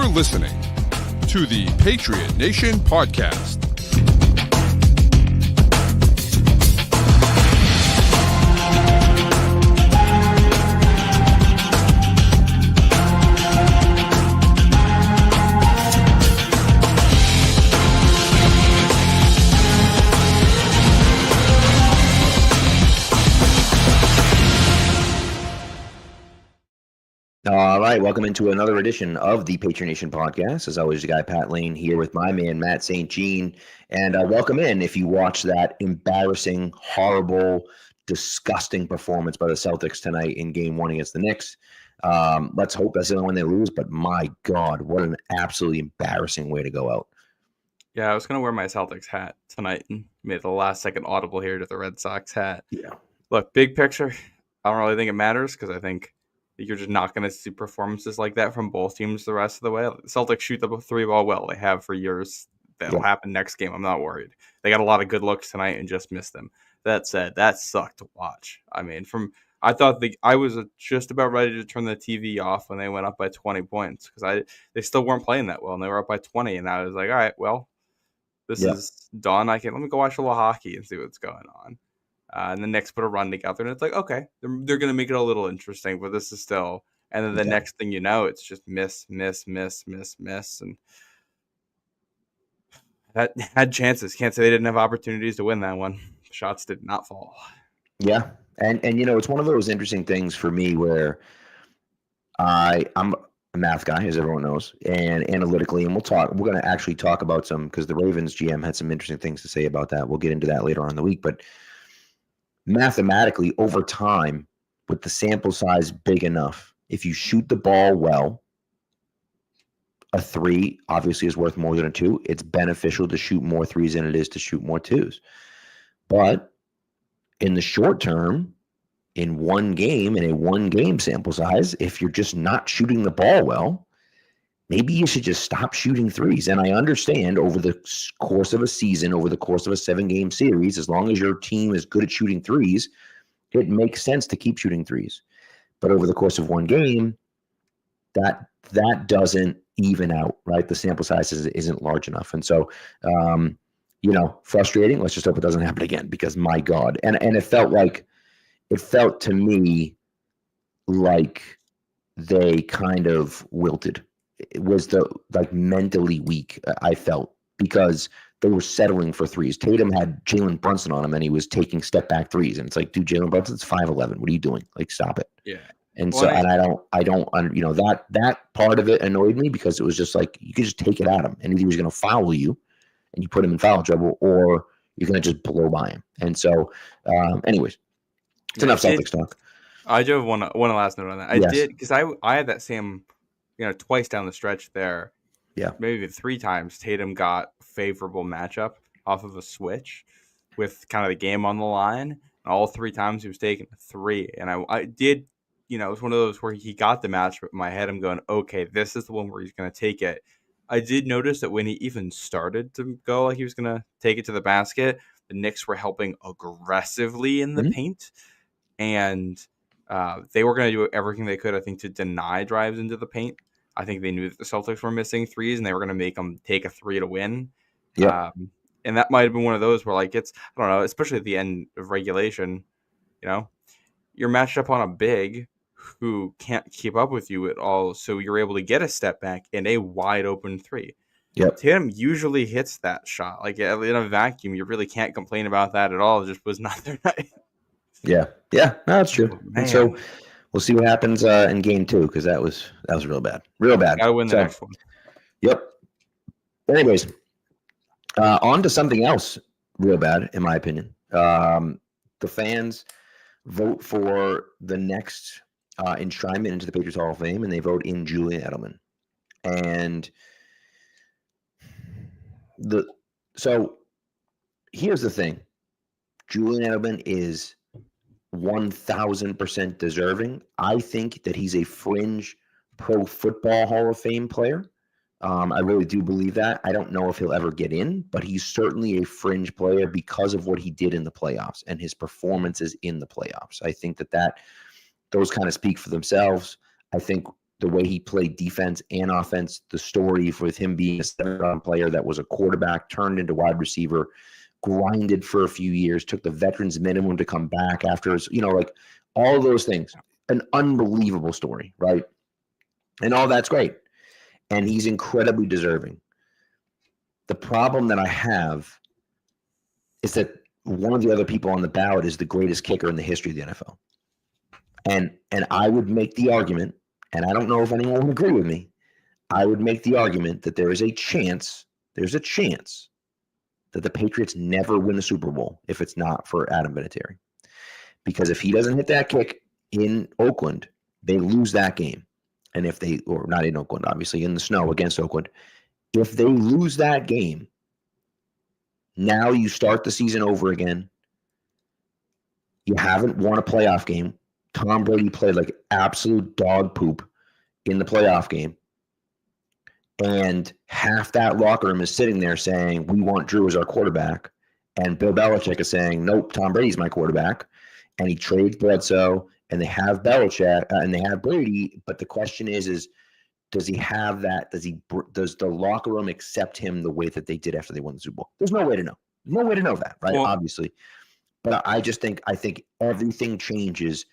listening to the Patriot Nation podcast. All right, welcome into another edition of the Patriot Nation podcast. As always, the guy Pat Lane here with my man Matt St. Jean, and welcome in if you watch that embarrassing, horrible, disgusting performance by the Celtics tonight in Game 1 against the Knicks. Let's hope that's the only one they lose, but my God, what an absolutely embarrassing way to go out. Yeah, I was going to wear my Celtics hat tonight and made the last second audible here to the Red Sox hat. Yeah. Look, big picture, I don't really think it matters because I think you're just not going to see performances like that from both teams the rest of the way. The Celtics shoot the three ball well. They have for years. That'll happen next game. I'm not worried. They got a lot of good looks tonight and just missed them. That said, that sucked to watch. I mean, I thought I was just about ready to turn the TV off when they went up by 20 points because they still weren't playing that well and they were up by 20. And I was like, all right, well, this is done. Let me go watch a little hockey and see what's going on. And the Knicks put a run together, and it's like, okay, they're going to make it a little interesting, but this is still. And then the next thing you know, it's just miss, and that had chances. Can't say they didn't have opportunities to win that one. Shots did not fall. Yeah, and it's one of those interesting things for me where I'm a math guy, as everyone knows, and analytically, and we're going to actually talk about some because the Ravens GM had some interesting things to say about that. We'll get into that later on in the week, but mathematically, over time, with the sample size big enough, if you shoot the ball well, a 3 obviously is worth more than a 2. It's beneficial to shoot more 3s than it is to shoot more 2s. But in the short term, in one game, in a one-game sample size, if you're just not shooting the ball well, maybe you should just stop shooting 3s. And I understand over the course of a season, over the course of a 7-game series, as long as your team is good at shooting 3s, it makes sense to keep shooting 3s. But over the course of one game, that doesn't even out, right? The sample size isn't large enough. And so, frustrating. Let's just hope it doesn't happen again because my God. And it felt to me like they kind of wilted. It was mentally weak, I felt, because they were settling for 3s. Tatum had Jalen Brunson on him, and he was taking step-back 3s. And it's like, dude, Jalen Brunson's 5'11". What are you doing? Like, stop it. Yeah. And I don't, that part of it annoyed me because it was just like, you could just take it at him. And either he was going to foul you, and you put him in foul trouble, or you're going to just blow by him. And so, anyways, it's enough Celtics talk. I do have one last note on that. I did, because I had that same, twice down the stretch there. Yeah. Maybe 3 times Tatum got favorable matchup off of a switch with kind of the game on the line. And all 3 times he was taking a 3. And I did, it was one of those where he got the match, but in my head I'm going, okay, this is the one where he's going to take it. I did notice that when he even started to go like he was going to take it to the basket, the Knicks were helping aggressively in the paint. And they were going to do everything they could, I think, to deny drives into the paint. I think they knew that the Celtics were missing 3s, and they were going to make them take a 3 to win. Yeah. And that might have been one of those where, I don't know, especially at the end of regulation, you're matched up on a big who can't keep up with you at all, so you're able to get a step back in a wide open 3. Yep. Tatum usually hits that shot. Like, in a vacuum, you really can't complain about that at all. It just was not their night. Yeah. No, that's true. Man. And so we'll see what happens in game 2 because that was real bad. Real bad. Gotta win the next one. Yep. Anyways, on to something else real bad, in my opinion. The fans vote for the next enshrinement into the Patriots Hall of Fame, and they vote in Julian Edelman. And so here's the thing. Julian Edelman is 1,000% deserving. I think that he's a fringe Pro Football Hall of Fame player. I really do believe that. I don't know if he'll ever get in, but he's certainly a fringe player because of what he did in the playoffs and his performances in the playoffs. I think that those kind of speak for themselves. I think the way he played defense and offense, the story with him being a 7-round player that was a quarterback, turned into wide receiver, grinded for a few years, took the veterans minimum to come back after his, like all those things. An unbelievable story, right? And all that's great. And he's incredibly deserving. The problem that I have is that one of the other people on the ballot is the greatest kicker in the history of the NFL. And I would make the argument, and I don't know if anyone would agree with me, I would make the argument that there's a chance that the Patriots never win a Super Bowl if it's not for Adam Vinatieri. Because if he doesn't hit that kick in Oakland, they lose that game. And if they, or not in Oakland, obviously, in the snow against Oakland, if they lose that game, now you start the season over again. You haven't won a playoff game. Tom Brady played like absolute dog poop in the playoff game. And half that locker room is sitting there saying, we want Drew as our quarterback. And Bill Belichick is saying, nope, Tom Brady's my quarterback. And he trades Bledsoe, and they have Belichick, and they have Brady. But the question is does he have that? Does the locker room accept him the way that they did after they won the Super Bowl? There's no way to know. No way to know that, right? Well, obviously. But I think everything changes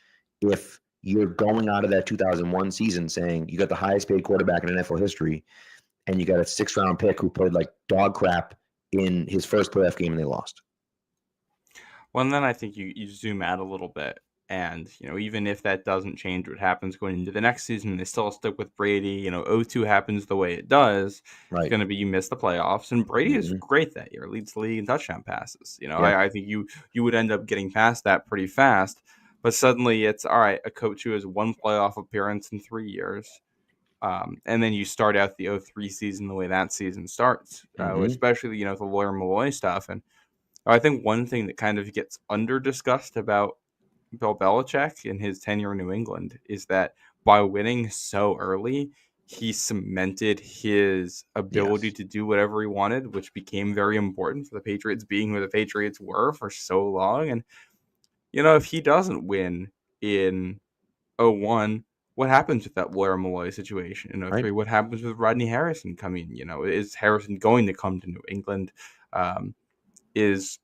if you're going out of that 2001 season saying you got the highest paid quarterback in NFL history, and you got a 6th-round pick who played like dog crap in his first playoff game and they lost. Well, and then I think you zoom out a little bit, and even if that doesn't change what happens going into the next season, they still stick with Brady. 0-2 happens the way it does. Right. It's going to be you miss the playoffs, and Brady is great that year, leads the league in touchdown passes. I think you would end up getting past that pretty fast, but suddenly it's all right. A coach who has one playoff appearance in 3 years. And then you start out the 0-3 season the way that season starts, especially, the Lawyer Malloy stuff. And I think one thing that kind of gets under-discussed about Bill Belichick in his tenure in New England is that by winning so early, he cemented his ability to do whatever he wanted, which became very important for the Patriots being who the Patriots were for so long. And, if he doesn't win in 0-1, what happens with that Lawyer Malloy situation in 0-3? Right. What happens with Rodney Harrison coming? Is Harrison going to come to New England? Is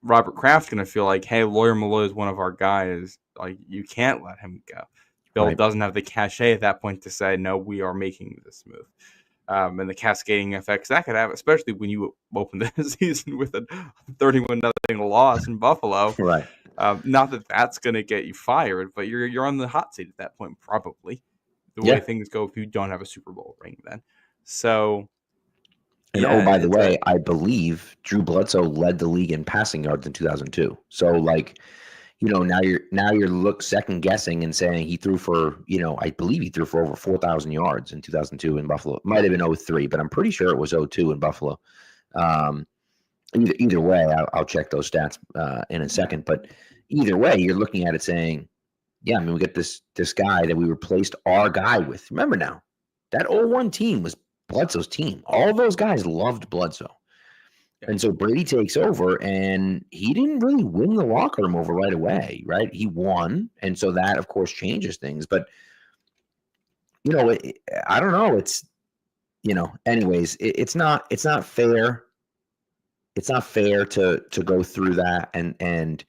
Robert Kraft going to feel like, hey, Lawyer Malloy is one of our guys, like you can't let him go? Bill doesn't have the cachet at that point to say, no, we are making this move. And the cascading effects that could have, especially when you open the season with a 31-0 loss in Buffalo. Right. Not that that's going to get you fired, but you're on the hot seat at that point, probably, the way things go if you don't have a Super Bowl ring then. So, and by the way, I believe Drew Bledsoe led the league in passing yards in 2002. So, now you're second guessing and saying he threw for, I believe he threw for over 4,000 yards in 2002 in Buffalo. It might have been 0-3, but I'm pretty sure it was 0-2 in Buffalo. Either way, I'll check those stats in a second. But either way, you're looking at it saying, yeah, we get this guy that we replaced our guy with. Remember now, that 0-1 team was Bledsoe's team. All those guys loved Bledsoe. Yeah. And so Brady takes over, and he didn't really win the locker room over right away, right? He won, and so that, of course, changes things. But, I don't know. It's, anyways, it's not fair. It's not fair to go through that and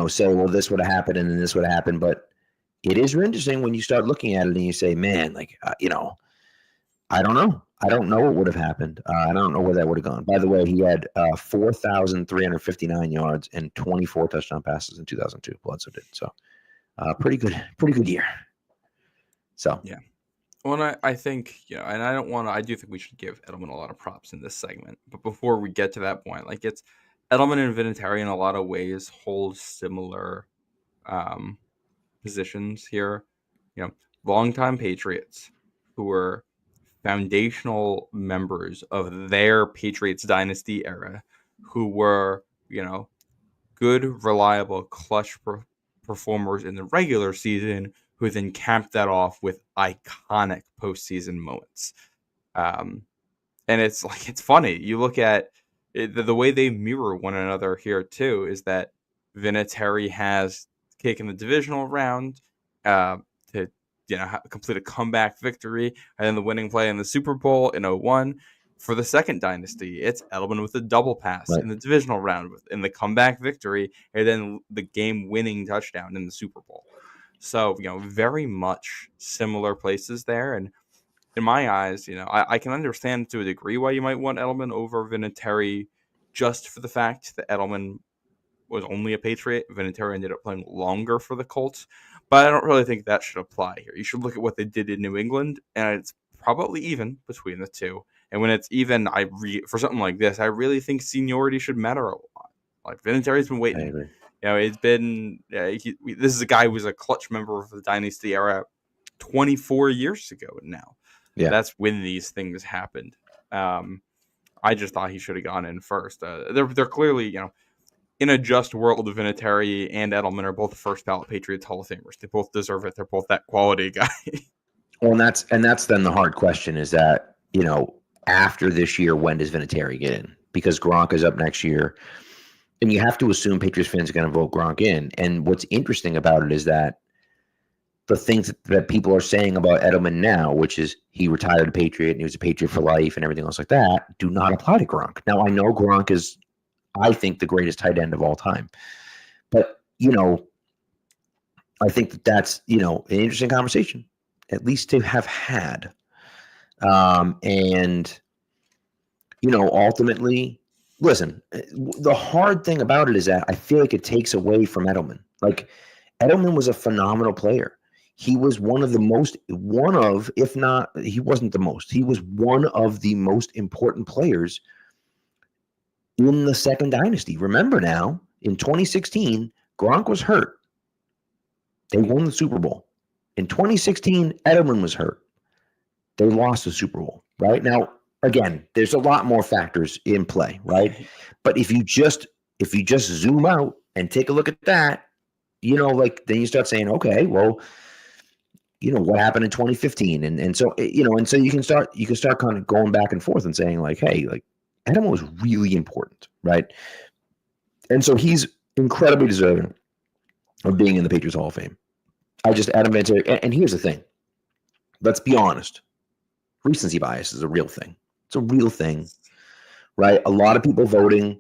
say, well, this would have happened and then this would have happened. But it is interesting when you start looking at it and you say, man, I don't know. I don't know what would have happened. I don't know where that would have gone. By the way, he had 4,359 yards and 24 touchdown passes in 2002. Bledsoe did. So pretty good year. So, yeah. Well, I think, and I do think we should give Edelman a lot of props in this segment. But before we get to that point, it's Edelman and Vinatieri in a lot of ways hold similar positions here. Longtime Patriots who were foundational members of their Patriots dynasty era, who were, good, reliable, clutch performers in the regular season, who then capped that off with iconic postseason moments. And it's funny. You look at it, the way they mirror one another here too, is that Vinatieri has taken the divisional round to complete a comeback victory, and then the winning play in the Super Bowl in 01. For the second dynasty, it's Edelman with a double pass in the divisional round in the comeback victory, and then the game-winning touchdown in the Super Bowl. So, very much similar places there. And in my eyes, I can understand to a degree why you might want Edelman over Vinatieri, just for the fact that Edelman was only a Patriot. Vinatieri ended up playing longer for the Colts. But I don't really think that should apply here. You should look at what they did in New England, and it's probably even between the two. And when it's even, for something like this, I really think seniority should matter a lot. Like, Vinatieri's been waiting. I agree. It's been this is a guy who was a clutch member of the Dynasty era 24 years ago now. Yeah. That's when these things happened. I just thought he should have gone in first. They're clearly, in a just world, Vinatieri and Edelman are both first ballot Patriots Hall of Famers. They both deserve it. They're both that quality guy. Well, and that's then the hard question is that, after this year, when does Vinatieri get in? Because Gronk is up next year. And you have to assume Patriots fans are going to vote Gronk in. And what's interesting about it is that the things that people are saying about Edelman now, which is he retired a Patriot and he was a Patriot for life and everything else like that, do not apply to Gronk. Now, I know Gronk is, I think, the greatest tight end of all time. But, I think that's, an interesting conversation, at least to have had. And, ultimately, listen, the hard thing about it is that I feel like it takes away from Edelman. Like, Edelman was a phenomenal player. He was if not, he wasn't the most. He was one of the most important players in the second dynasty. Remember now, in 2016, Gronk was hurt. They won the Super Bowl. In 2016, Edelman was hurt. They lost the Super Bowl, right? Now, again, there's a lot more factors in play, right? But if you just zoom out and take a look at that, then you start saying, okay, well, what happened in 2015? And so, and so you can start kind of going back and forth and saying, like, hey, like, Edelman was really important, right? And so he's incredibly deserving of being in the Patriots Hall of Fame. Adam Vinatieri, and here's the thing. Let's be honest. Recency bias is a real thing. It's a real thing, right? A lot of people voting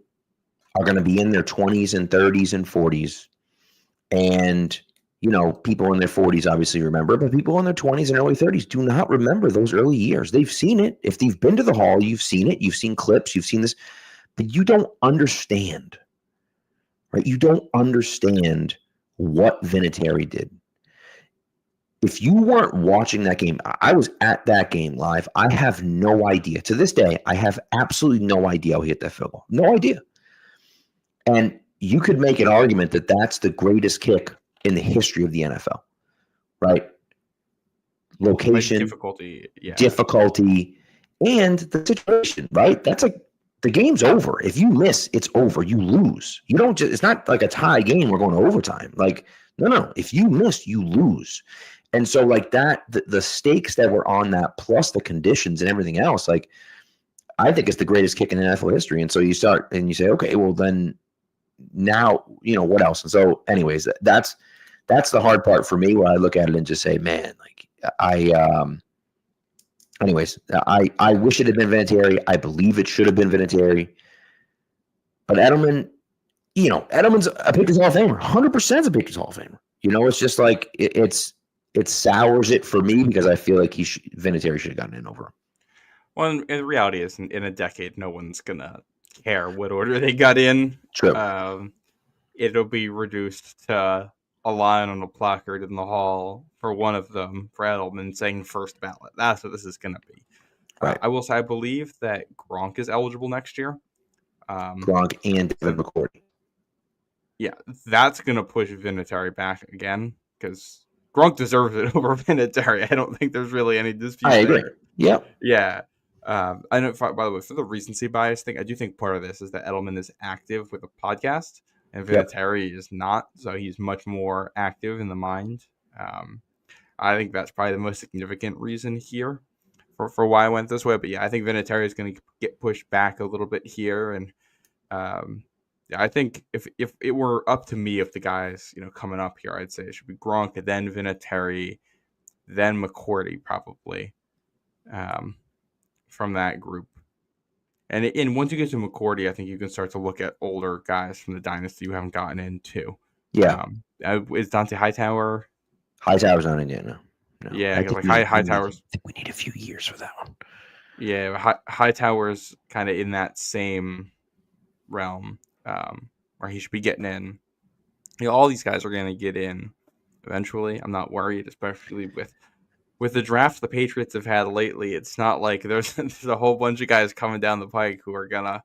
are going to be in their 20s and 30s and 40s. And, people in their 40s obviously remember, but people in their 20s and early 30s do not remember those early years. They've seen it. If they've been to the Hall, you've seen it. You've seen clips. You've seen this. But you don't understand, right? You don't understand what Vinatieri did. If you weren't watching that game, I was at that game live. I have no idea. To this day, I have absolutely no idea how he hit that field goal. No idea. And you could make an argument that that's the greatest kick in the history of the NFL, right? Location, difficulty, and the situation, right? That's like the game's over. If you miss, it's over. You lose. You don't just. It's not like a tie game. We're going to overtime. Like, no. If you miss, you lose. And so, like that, the stakes that were on that, plus the conditions and everything else, like, I think it's the greatest kick in NFL history. And so you start and you say, okay, well then, now what else? And so, anyways, that's the hard part for me, where I look at it and just say, man, like I wish it had been Vinatieri. I believe it should have been Vinatieri. But Edelman, Edelman's a Patriots Hall of Famer. 100% is a Patriots Hall of Famer. It's just like it sours it for me, because I feel like Vinatieri should have gotten in over him. Well, and the reality is, in a decade, no one's gonna care what order they got in. True. It'll be reduced to a line on a placard in the hall for one of them, for Edelman, saying first ballot. That's what this is going to be. Right. I will say I believe that Gronk is eligible next year. Gronk and David McCourty. Yeah, that's going to push Vinatieri back again, because Gronk deserves it over Vinatieri. I don't think there's really any dispute. I agree. Yep. Yeah. I know, by the way, for the recency bias thing, I do think part of this is that Edelman is active with a podcast, and Vinatieri is not, so he's much more active in the mind. I think that's probably the most significant reason here for why I went this way. But yeah, I think Vinatieri is going to get pushed back a little bit here, and I think if it were up to me, if the guys coming up here, I'd say it should be Gronk, then Vinatieri, then McCourty probably from that group. And once you get to McCourty, I think you can start to look at older guys from the dynasty you haven't gotten into. Yeah. Is Dante Hightower? Hightower's not in yet, no. Yeah, I because think like Hightower's. I think we need a few years for that one. Yeah, Hightower's kind of in that same realm where he should be getting in. All these guys are going to get in eventually. I'm not worried, especially with the draft the Patriots have had lately. It's not like there's a whole bunch of guys coming down the pike who are gonna.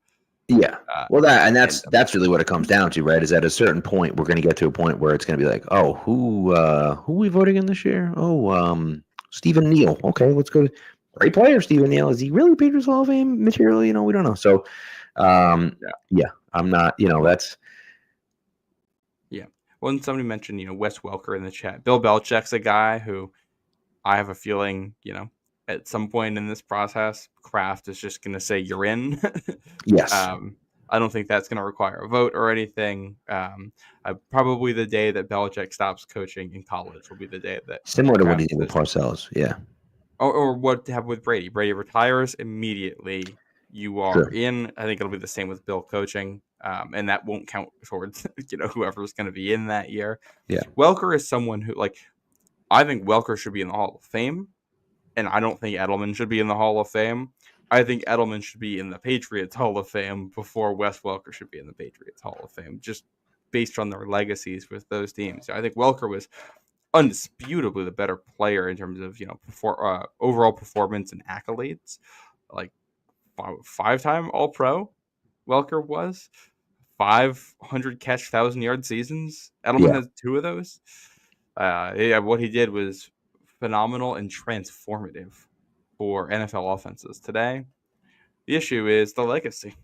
Yeah. Well, that's really what it comes down to, right? Is at a certain point we're going to get to a point where it's going to be like, oh, who are we voting in this year? Oh, Stephen Neal. Okay, let's go. Great player, Stephen Neal. Is he really Patriots Hall of Fame material? We don't know. So, yeah, I'm not. That's. Yeah. Well, somebody mentioned Wes Welker in the chat. Bill Belichick's a guy who I have a feeling at some point in this process, Kraft is just going to say you're in. Yes. I don't think that's going to require a vote or anything. Probably the day that Belichick stops coaching in college will be the day that similar to what he did with Parcells. Yeah. Or what happened with Brady. Brady retires immediately. You are in. I think it'll be the same with Bill coaching, and that won't count towards whoever's going to be in that year. Yeah. Welker is someone who I think Welker should be in the Hall of Fame, and I don't think Edelman should be in the Hall of Fame. I think Edelman should be in the Patriots Hall of Fame before Wes Welker should be in the Patriots Hall of Fame, just based on their legacies with those teams. I think Welker was undisputably the better player in terms of overall performance and accolades. Like 5-time All-Pro, Welker was 500 catch 1,000-yard seasons. Edelman has 2 of those. What he did was phenomenal and transformative for NFL offenses today. The issue is the legacy.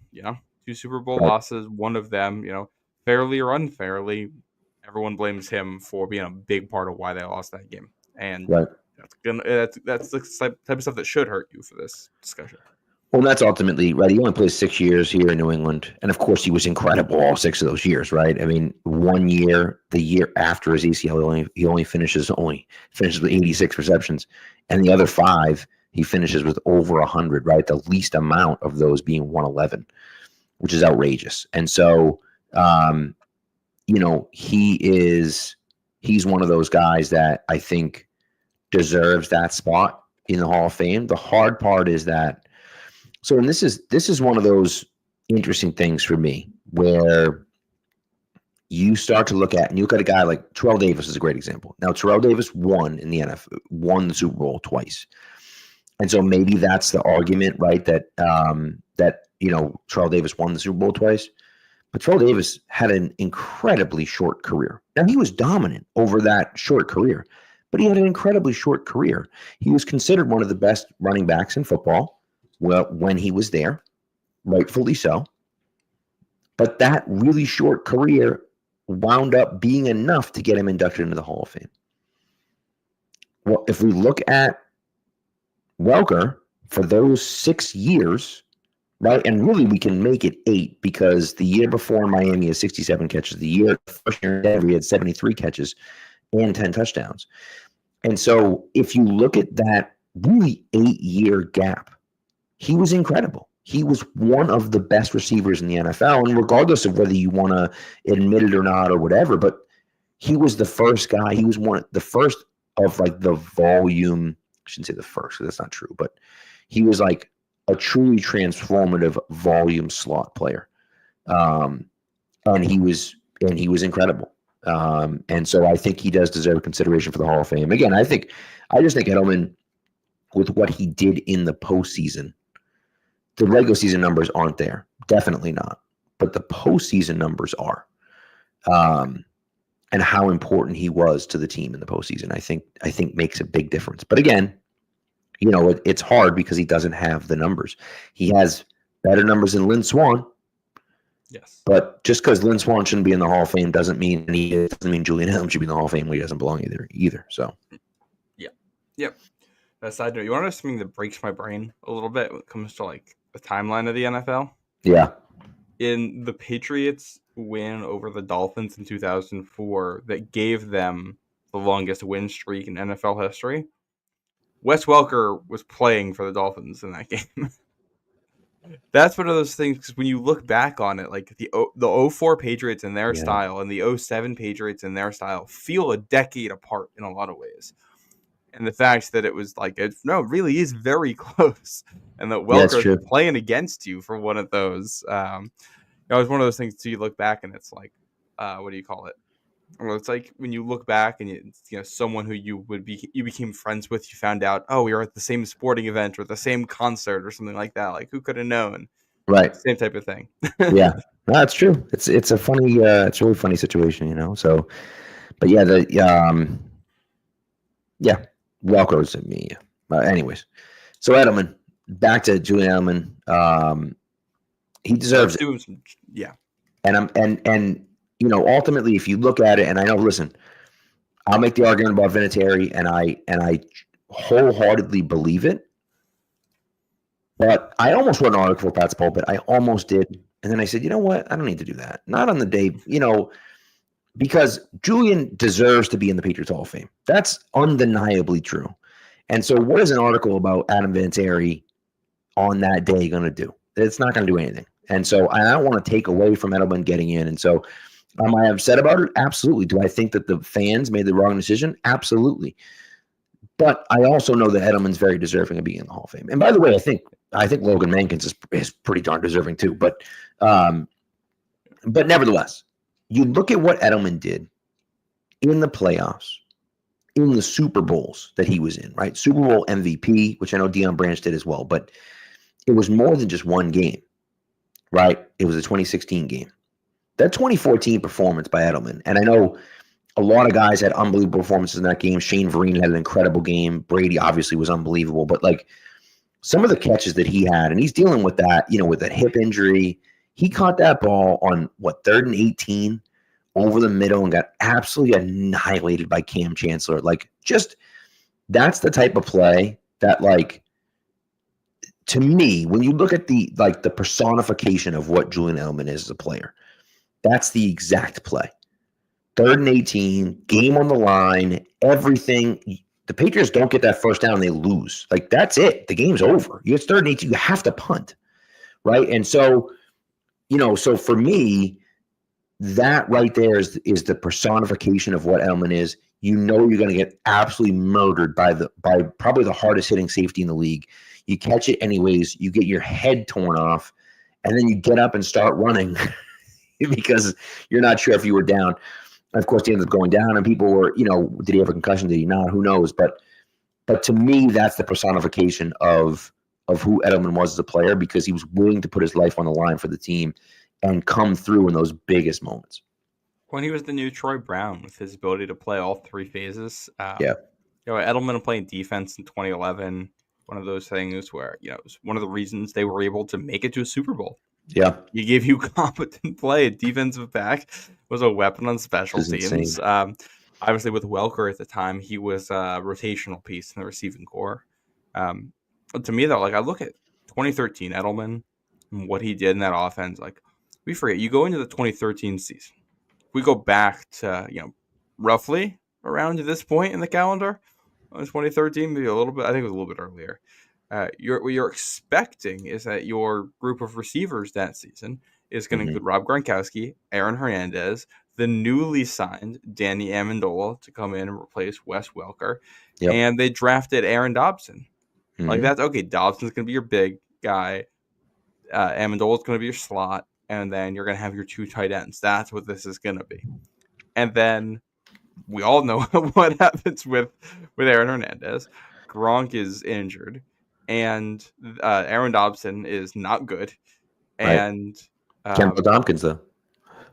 2 Super Bowl losses, one of them, fairly or unfairly, everyone blames him for being a big part of why they lost that game, and that's the type of stuff that should hurt you for this discussion. Well, that's ultimately right. He only played 6 years here in New England, and of course, he was incredible all 6 of those years, right? I mean, 1 year, the year after his ACL, he only finishes with 86 receptions, and the other 5 he finishes with over 100, right? The least amount of those being 111, which is outrageous. And so, he's one of those guys that I think deserves that spot in the Hall of Fame. The hard part is that. So, and this is one of those interesting things for me where you start to look at a guy like Terrell Davis is a great example. Now, Terrell Davis won in the NFL, won the Super Bowl twice. And so maybe that's the argument, right? That Terrell Davis won the Super Bowl twice. But Terrell Davis had an incredibly short career. Now, he was dominant over that short career, but he had an incredibly short career. He was considered one of the best running backs in football. Well, when he was there, rightfully so. But that really short career wound up being enough to get him inducted into the Hall of Fame. Well, if we look at Welker for those 6 years, right, and really we can make it 8 because the year before in Miami he had 67 catches. The year first year in Denver he had 73 catches and 10 touchdowns. And so if you look at that really 8-year gap, he was incredible. He was one of the best receivers in the NFL, and regardless of whether you want to admit it or not or whatever, but he was the first guy. He was the first of the volume. I shouldn't say the first, because that's not true, but he was like a truly transformative volume slot player, and he was incredible. And so I think he does deserve consideration for the Hall of Fame. Again, I just think Edelman, with what he did in the postseason. The regular season numbers aren't there. Definitely not. But the postseason numbers are. And how important he was to the team in the postseason, I think makes a big difference. But again, it's hard because he doesn't have the numbers. He has better numbers than Lynn Swann. Yes. But just because Lynn Swann shouldn't be in the Hall of Fame doesn't mean Julian Edelman should be in the Hall of Fame where he doesn't belong either. So. Yeah. Yep. Side note, you want to know something that breaks my brain a little bit when it comes to the timeline of the NFL? Yeah. In the Patriots win over the Dolphins in 2004 that gave them the longest win streak in NFL history, Wes Welker was playing for the Dolphins in that game. That's one of those things, because when you look back on it, like the 04 Patriots in their style and the 07 Patriots in their style feel a decade apart in a lot of ways. And the fact that it was like, it really is very close. And that Welker's playing against you for one of those. It was one of those things too, you look back and it's like, what do you call it? Well, it's like when you look back and someone who you became friends with, you found out, we were at the same sporting event or the same concert or something like that. Like, who could have known? Right. Same type of thing. Yeah, no, that's true. It's a funny, it's a really funny situation, So, but yeah, Welker was at me. Anyways, so Edelman, back to Julian Edelman. He deserves it. Yeah. And ultimately, if you look at it, and I know, listen, I'll make the argument about Vinatieri, and I wholeheartedly believe it. But I almost wrote an article for Pat's Pulpit. I almost did. And then I said, you know what? I don't need to do that. Not on the day, because Julian deserves to be in the Patriots Hall of Fame. That's undeniably true. And so what is an article about Adam Vinatieri on that day going to do? It's not going to do anything. And so I don't want to take away from Edelman getting in. And so am I upset about it? Absolutely. Do I think that the fans made the wrong decision? Absolutely. But I also know that Edelman's very deserving of being in the Hall of Fame. And by the way, I think Logan Mankins is pretty darn deserving too. But nevertheless, you look at what Edelman did in the playoffs, in the Super Bowls that he was in, right? Super Bowl MVP, which I know Deion Branch did as well, but it was more than just one game, right? It was a 2016 game. That 2014 performance by Edelman, and I know a lot of guys had unbelievable performances in that game. Shane Vereen had an incredible game. Brady obviously was unbelievable, but like some of the catches that he had, and he's dealing with that, with that hip injury. He caught that ball on 3rd and 18 over the middle and got absolutely annihilated by Cam Chancellor. Like, just that's the type of play that, like, to me, when you look at the personification of what Julian Edelman is as a player, that's the exact play. 3rd and 18, game on the line, everything. The Patriots don't get that first down, they lose. Like, that's it. The game's over. It's 3rd and 18, you have to punt, right? And so, so for me, that right there is the personification of what Edelman is. You're going to get absolutely murdered by probably the hardest hitting safety in the league. You catch it anyways, you get your head torn off, and then you get up and start running because you're not sure if you were down. Of course, he ended up going down, and people were, did he have a concussion? Did he not? Who knows? But to me, that's the personification of who Edelman was as a player, because he was willing to put his life on the line for the team and come through in those biggest moments. When he was the new Troy Brown with his ability to play all three phases. Edelman playing defense in 2011, one of those things where, it was one of the reasons they were able to make it to a Super Bowl. Yeah. He gave you competent play. A defensive back was a weapon on special teams. Obviously, with Welker at the time, he was a rotational piece in the receiving core. To me, though, I look at 2013 Edelman and what he did in that offense. We forget, you go into the 2013 season. We go back to, roughly around to this point in the calendar, 2013, maybe a little bit. I think it was a little bit earlier. What you're expecting is that your group of receivers that season is going to include Rob Gronkowski, Aaron Hernandez, the newly signed Danny Amendola to come in and replace Wes Welker, and they drafted Aaron Dobson. That's okay. Dobson's going to be your big guy. Amendola's going to be your slot, and then you're going to have your two tight ends. That's what this is going to be. And then we all know what happens with Aaron Hernandez. Gronk is injured, and Aaron Dobson is not good. And Campbell Tompkins, though.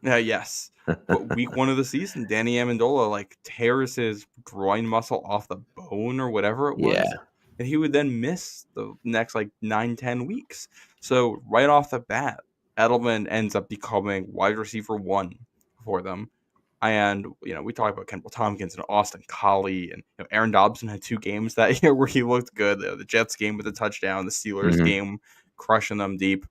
Yes. But week 1 of the season, Danny Amendola tears his groin muscle off the bone or whatever it was. Yeah. And he would then miss the next 9-10 weeks. So right off the bat, Edelman ends up becoming wide receiver 1 for them. And, we talk about Campbell Tompkins and Austin Collie, and Aaron Dobson had 2 games that year where he looked good. The Jets game with a touchdown, the Steelers game crushing them deep.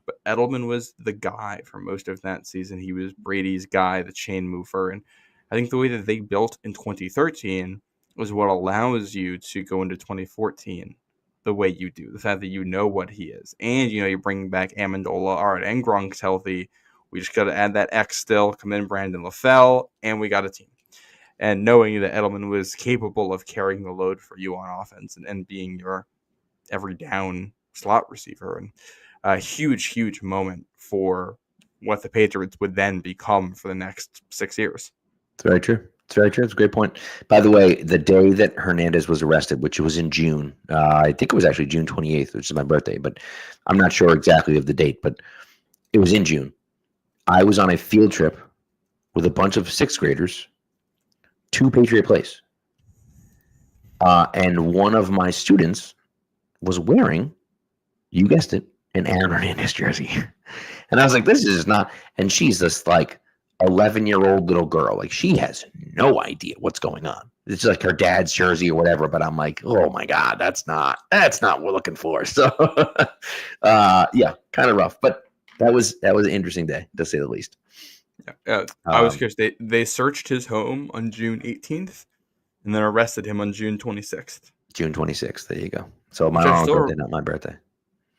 But Edelman was the guy for most of that season. He was Brady's guy, the chain mover. And I think the way that they built in 2013 is what allows you to go into 2014 the way you do. The fact that you know what he is. And, you're bringing back Amendola. All right, and Gronk's healthy. We just got to add that X still. Come in Brandon LaFell, and we got a team. And knowing that Edelman was capable of carrying the load for you on offense and being your every down slot receiver. And a huge, huge moment for what the Patriots would then become for the next 6 years. It's very true. It's very true. It's a great point. By the way, the day that Hernandez was arrested, which was in June, I think it was actually June 28th, which is my birthday, but I'm not sure exactly of the date, but it was in June. I was on a field trip with a bunch of sixth graders to Patriot Place. And one of my students was wearing, you guessed it, an Aaron Hernandez jersey. And I was like, this is not, and she's this like 11-year-old little girl. Like, she has no idea what's going on. It's like her dad's jersey or whatever, but I'm like, oh my God, that's not what we're looking for. So yeah, kind of rough, but that was an interesting day, to say the least. Yeah, I was curious. They searched his home on June 18th and then arrested him on June 26th. June 26th. There you go. So my mom's birthday, not my birthday.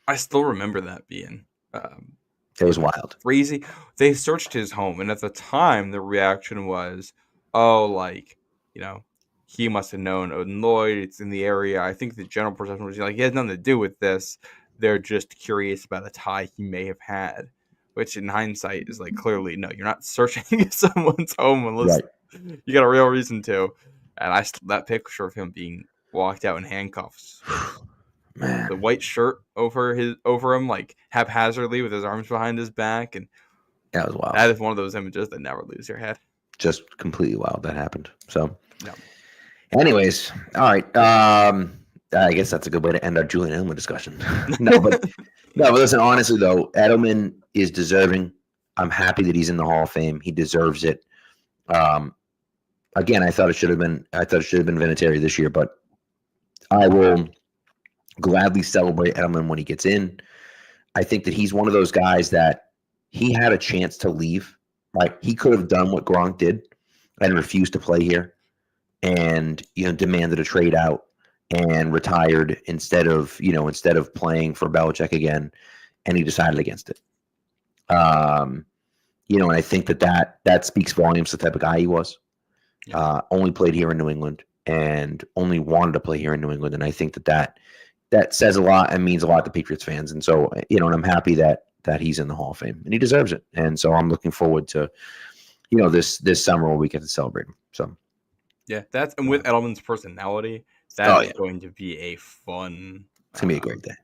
I still remember that being it was wild. Crazy. They searched his home, and at the time, the reaction was, oh, like, he must have known Odin Lloyd. It's in the area. I think the general perception was like, he has nothing to do with this. They're just curious about a tie he may have had, which in hindsight is like, clearly, no, you're not searching someone's home unless you got a real reason to. And that picture of him being walked out in handcuffs, Man. The white shirt over him, like haphazardly with his arms behind his back, and that was wild. That is one of those images that never leaves your head. Just completely wild that happened. So, yeah. Anyways, all right. I guess that's a good way to end our Julian Edelman discussion. But listen, honestly though, Edelman is deserving. I'm happy that he's in the Hall of Fame. He deserves it. Again, I thought it should have been Vinatieri this year, but I will gladly celebrate Edelman when he gets in. I think that he's one of those guys that he had a chance to leave. Right? He could have done what Gronk did and refused to play here, and demanded a trade out and retired instead of playing for Belichick again, and he decided against it. And I think that speaks volumes to the type of guy he was. Yeah. Only played here in New England and only wanted to play here in New England, and I think that says a lot and means a lot to Patriots fans. And so, and I'm happy that he's in the Hall of Fame and he deserves it. And so I'm looking forward to, this summer where we get to celebrate him. So, yeah, and with Edelman's personality, that is going to be a fun. It's gonna be a great day.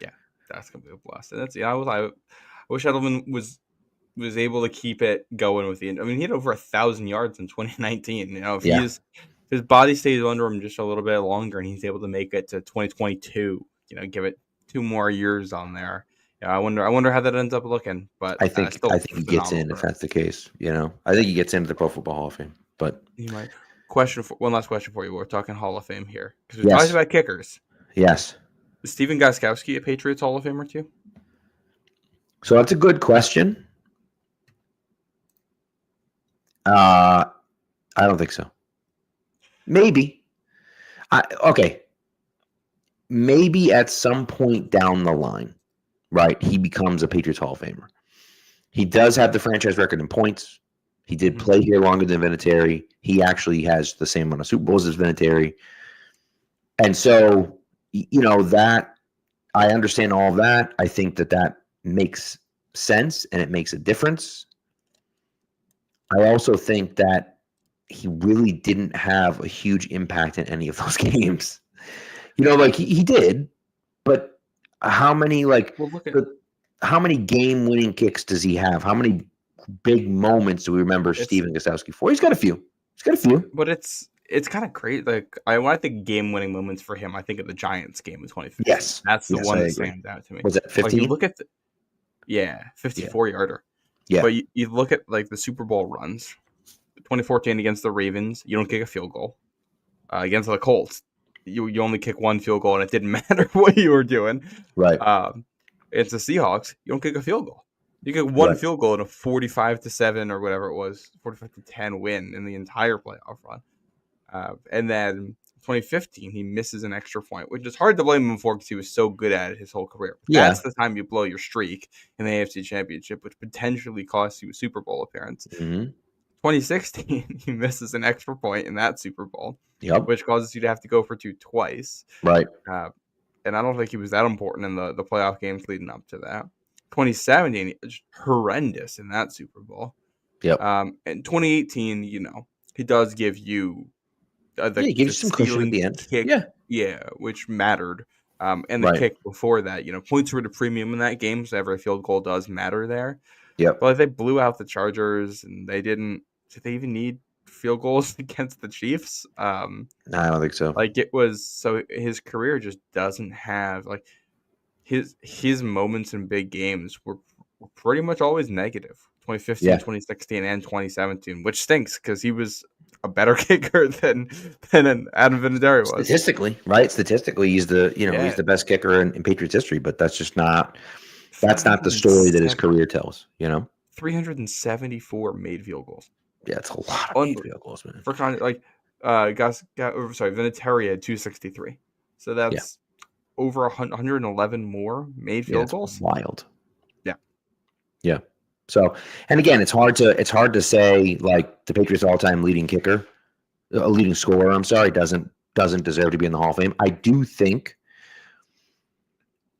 Yeah, that's gonna be a blast. And I wish Edelman was able to keep it going with he had over 1,000 yards in 2019. If his body stays under him just a little bit longer and he's able to make it to 2022, give it 2 more years on there. Yeah, I wonder how that ends up looking. But I think he gets in if that's the case. I think he gets into the Pro Football Hall of Fame. But he might. One last question for you. We're talking Hall of Fame here because we're talking about kickers. Yes. Is Stephen Gostkowski a Patriots Hall of Famer too? So that's a good question. I don't think so. Maybe. Maybe at some point down the line, right, he becomes a Patriots Hall of Famer. He does have the franchise record in points. He did play here longer than Vinatieri. He actually has the same amount of Super Bowls as Vinatieri. And so, that I understand all of that. I think that makes sense and it makes a difference. I also think that he really didn't have a huge impact in any of those games. He did, but how many how many game-winning kicks does he have? How many big moments do we remember Stephen Gostkowski for? He's got a few. But it's kind of great. When I think game-winning moments for him, I think of the Giants game in 2015. Yes, that's the one that stands out to me. Was that 15? You look at 54-yarder. Yeah. But you look at the Super Bowl runs. 2014 against the Ravens, you don't kick a field goal. Against the Colts, you only kick 1 field goal, and it didn't matter what you were doing. Right. It's the Seahawks. You don't kick a field goal. You kick 1 field goal in a 45-7 or whatever it was, 45-10 win in the entire playoff run. And then 2015, he misses an extra point, which is hard to blame him for because he was so good at it his whole career. Yeah. That's the time you blow your streak in the AFC Championship, which potentially costs you a Super Bowl appearance. 2016, he misses an extra point in that Super Bowl, which causes you to have to go for two twice. Right. And I don't think he was that important in the playoff games leading up to that. 2017, just horrendous in that Super Bowl. Yep. And 2018, he does give you he gives you some cushion at the end. Kick, which mattered. And the kick before that, points were at a premium in that game, so every field goal does matter there. Yep. But they blew out the Chargers, and they didn't. Did they even need field goals against the Chiefs? No, I don't think so. It was so his career just doesn't have his moments in big games were pretty much always negative. 2015, 2016, and 2017, which stinks because he was a better kicker than Adam Vinatieri was. Statistically, he's the best kicker in Patriots history, but that's just not the story that his career tells. 374 made field goals. Yeah, it's a lot of made field goals, man. For Vinatieri had 263, so that's over 111 more made field goals. Wild. Yeah. So, and again, it's hard to say like the Patriots all-time leading scorer. I'm sorry, doesn't deserve to be in the Hall of Fame. I do think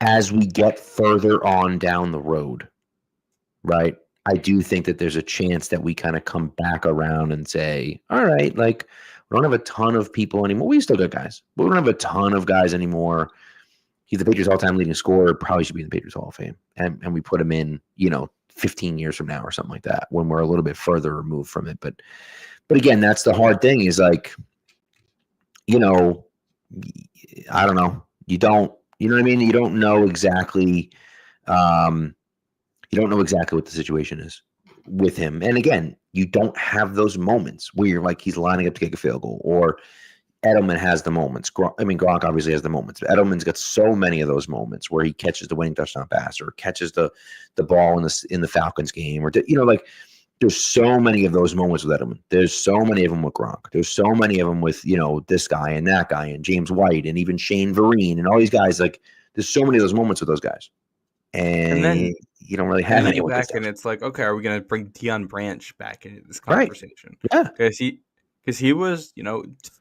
as we get further on down the road, right? I do think that there's a chance that we kind of come back around and say, all right, like we don't have a ton of people anymore. We still got guys, but we don't have a ton of guys anymore. He's the Patriots all-time leading scorer, probably should be in the Patriots Hall of Fame. And we put him in, 15 years from now or something like that when we're a little bit further removed from it. But again, that's the hard thing is like, I don't know. You know what I mean? You don't know exactly what the situation is with him. And again, you don't have those moments where you're like, he's lining up to kick a field goal or Edelman has the moments. Gronk obviously has the moments. But Edelman's got so many of those moments where he catches the winning touchdown pass or catches the ball in the Falcons game, or there's so many of those moments with Edelman. There's so many of them with Gronk. There's so many of them with this guy and that guy and James White and even Shane Vereen and all these guys. Like there's so many of those moments with those guys, and then you don't really have any back. And it's like, okay, are we going to bring Deion Branch back into this conversation? Right. Yeah, because he was,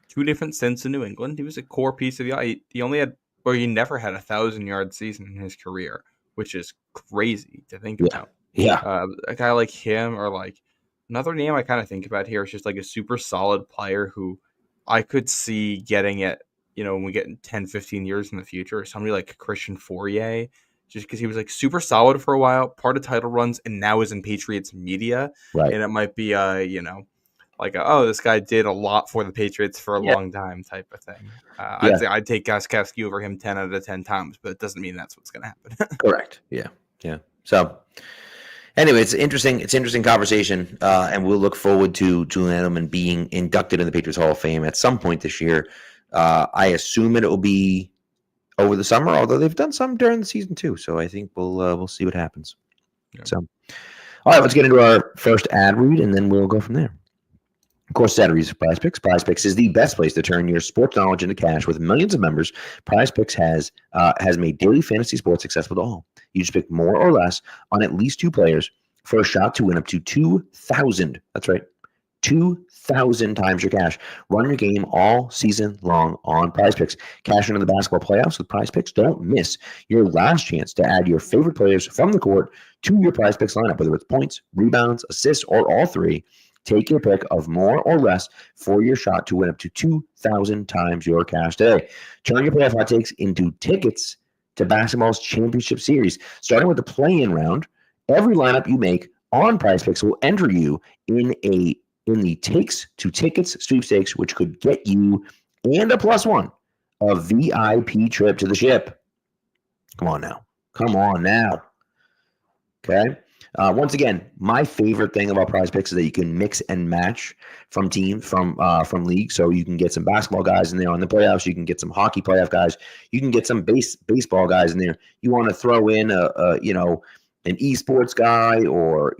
two different stints in New England. He was a core piece of he never had 1,000-yard season in his career, which is crazy to think about. Yeah. A guy like him, or like another name I kind of think about here is just like a super solid player who I could see getting it, when we get 10, 15 years in the future, somebody like Christian Fourier, just because he was like super solid for a while, part of title runs, and now is in Patriots media. Right. And it might be, this guy did a lot for the Patriots for a long time type of thing. I'd take Gostkowski over him 10 out of 10 times, but it doesn't mean that's what's going to happen. Correct. Yeah. So anyway, it's interesting conversation, and we'll look forward to Julian Edelman being inducted in the Patriots Hall of Fame at some point this year. I assume it will be over the summer, although they've done some during the season too. So I think we'll see what happens. Yeah. So, all right, let's get into our first ad read, and then we'll go from there. Of course, Saturdays of Prize Picks. Prize Picks is the best place to turn your sports knowledge into cash. With millions of members, Prize Picks has made daily fantasy sports accessible to all. You just pick more or less on at least two players for a shot to win up to 2,000. That's right, 2,000 times your cash. Run your game all season long on Prize Picks. Cash into the basketball playoffs with Prize Picks. Don't miss your last chance to add your favorite players from the court to your Prize Picks lineup, whether it's points, rebounds, assists, or all three. Take your pick of more or less for your shot to win up to 2,000 times your cash today. Turn your playoff hot takes into tickets to basketball's championship series. Starting with the play-in round, every lineup you make on Prize Picks will enter you in the Takes to Tickets sweepstakes, which could get you and a +1 a VIP trip to the ship. Come on now. Okay. Once again, my favorite thing about Prize Picks is that you can mix and match from teams from leagues. So you can get some basketball guys in there on the playoffs. You can get some hockey playoff guys. You can get some baseball guys in there. You want to throw in an esports guy or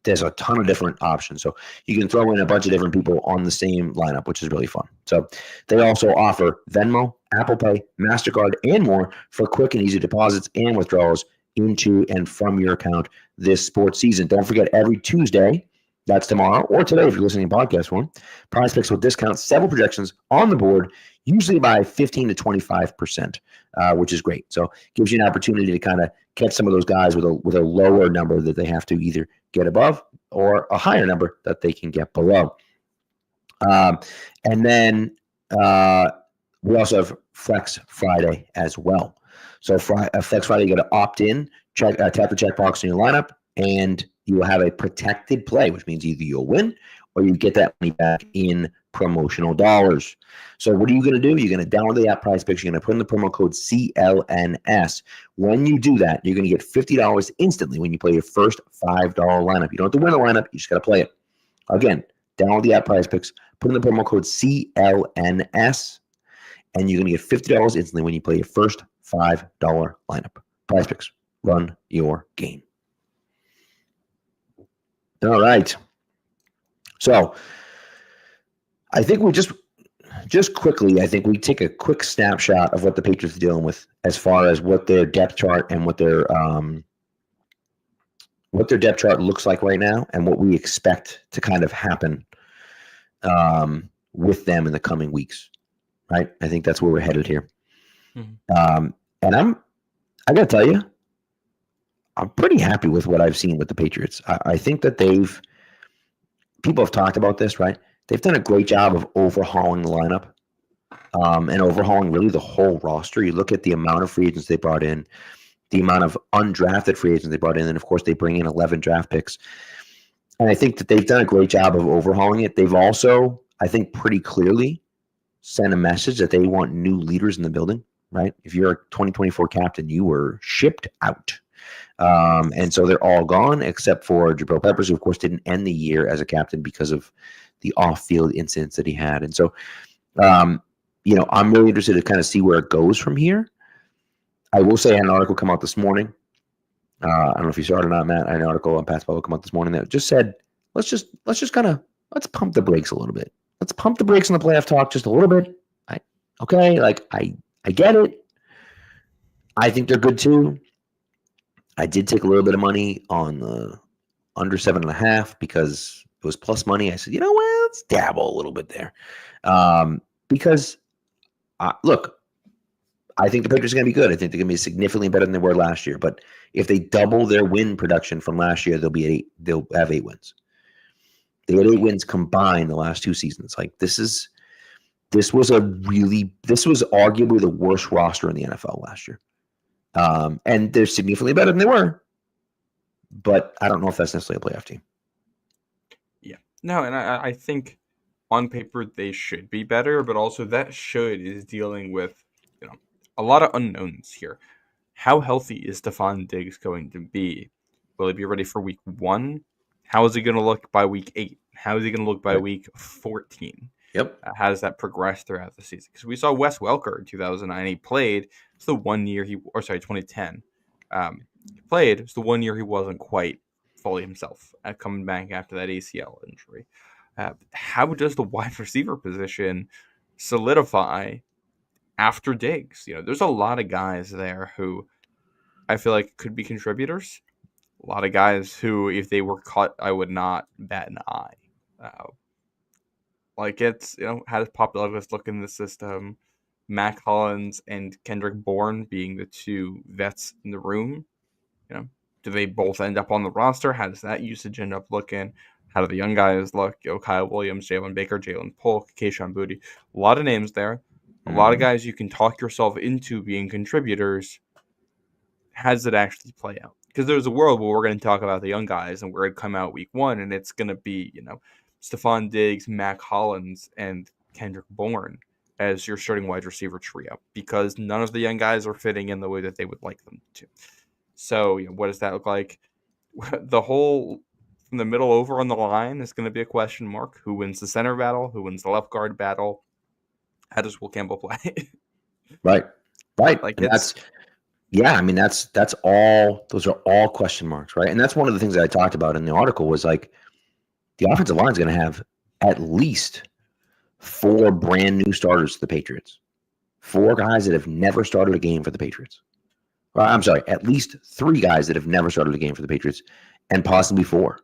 there's a ton of different options. So you can throw in a bunch of different people on the same lineup, which is really fun. So they also offer Venmo, Apple Pay, MasterCard, and more for quick and easy deposits and withdrawals into and from your account this sports season. Don't forget, every Tuesday, that's tomorrow or today if you're listening in podcast form, Prize Picks will discount several projections on the board, usually by 15 to 25%, which is great. So it gives you an opportunity to kind of catch some of those guys with a lower number that they have to either get above or a higher number that they can get below. And then we also have Flex Friday as well. So Flex Friday, you got to opt in, tap the checkbox in your lineup, and you will have a protected play, which means either you'll win or you get that money back in promotional dollars. So what are you going to do? You're going to download the app Prize Picks. You're going to put in the promo code CLNS. When you do that, you're going to get $50 instantly when you play your first $5 lineup. You don't have to win the lineup. You just got to play it. Again, download the app Prize Picks, put in the promo code CLNS, and you're going to get $50 instantly when you play your first $5 lineup. Prize Picks. Run your game. All right. So I think we just quickly, I think we take a quick snapshot of what the Patriots are dealing with as far as what their depth chart and what their depth chart looks like right now and what we expect to kind of happen with them in the coming weeks. Right? I think that's where we're headed here. Mm-hmm. And I got to tell you, I'm pretty happy with what I've seen with the Patriots. I think that people have talked about this, right? They've done a great job of overhauling the lineup and overhauling really the whole roster. You look at the amount of free agents they brought in, the amount of undrafted free agents they brought in, and of course they bring in 11 draft picks. And I think that they've done a great job of overhauling it. They've also, I think, pretty clearly sent a message that they want new leaders in the building, right? If you're a 2024 captain, you were shipped out. And so they're all gone except for Jabril Peppers, who of course didn't end the year as a captain because of the off-field incidents that he had. And so, I'm really interested to kind of see where it goes from here. I will say I had an article come out this morning. I don't know if you saw it or not, Matt. I had an article on Pat's Bubble come out this morning that just said, let's pump the brakes a little bit. Let's pump the brakes on the playoff talk just a little bit. I get it. I think they're good too. I did take a little bit of money on the under 7.5 because it was plus money. I said, you know what? Let's dabble a little bit there. Because, look, I think the Patriots are going to be good. I think they're going to be significantly better than they were last year. But if they double their win production from last year, they'll have 8 wins. They had 8 wins combined the last 2 seasons. Like this was arguably the worst roster in the NFL last year. And they're significantly better than they were, but I don't know if that's necessarily a playoff team. Yeah, no, and I think on paper they should be better, but also that should is dealing with a lot of unknowns here. How healthy is Stephon Diggs going to be? Will he be ready for week 1? How is he going to look by week 8? How is he going to look by week 14? Yep. How does that progress throughout the season? Because we saw Wes Welker in 2009. He played. It's the 1 year 2010. He played. It's the 1 year he wasn't quite fully himself coming back after that ACL injury. How does the wide receiver position solidify after Diggs? There's a lot of guys there who I feel like could be contributors. A lot of guys who, if they were cut, I would not bat an eye. It's, how does Pop Douglas look in the system? Mac Hollins and Kendrick Bourne being the 2 vets in the room. Do they both end up on the roster? How does that usage end up looking? How do the young guys look? Kyle Williams, Jalen Baker, Jalen Polk, Kayshon Boutte. A lot of names there. A lot of guys you can talk yourself into being contributors. How does it actually play out? Because there's a world where we're going to talk about the young guys and we're going to come out week 1 and it's going to be, Stephon Diggs, Mac Hollins, and Kendrick Bourne as your starting wide receiver trio because none of the young guys are fitting in the way that they would like them to. So, what does that look like? The whole from the middle over on the line is going to be a question mark. Who wins the center battle? Who wins the left guard battle? How does Will Campbell play? Right. Like Yeah, I mean that's all. Those are all question marks, right? And that's one of the things that I talked about in the article was like the offensive line is going to have at least 4 brand new starters to the Patriots. 4 guys that have never started a game for the Patriots. Well, I'm sorry, at least 3 guys that have never started a game for the Patriots, and possibly 4,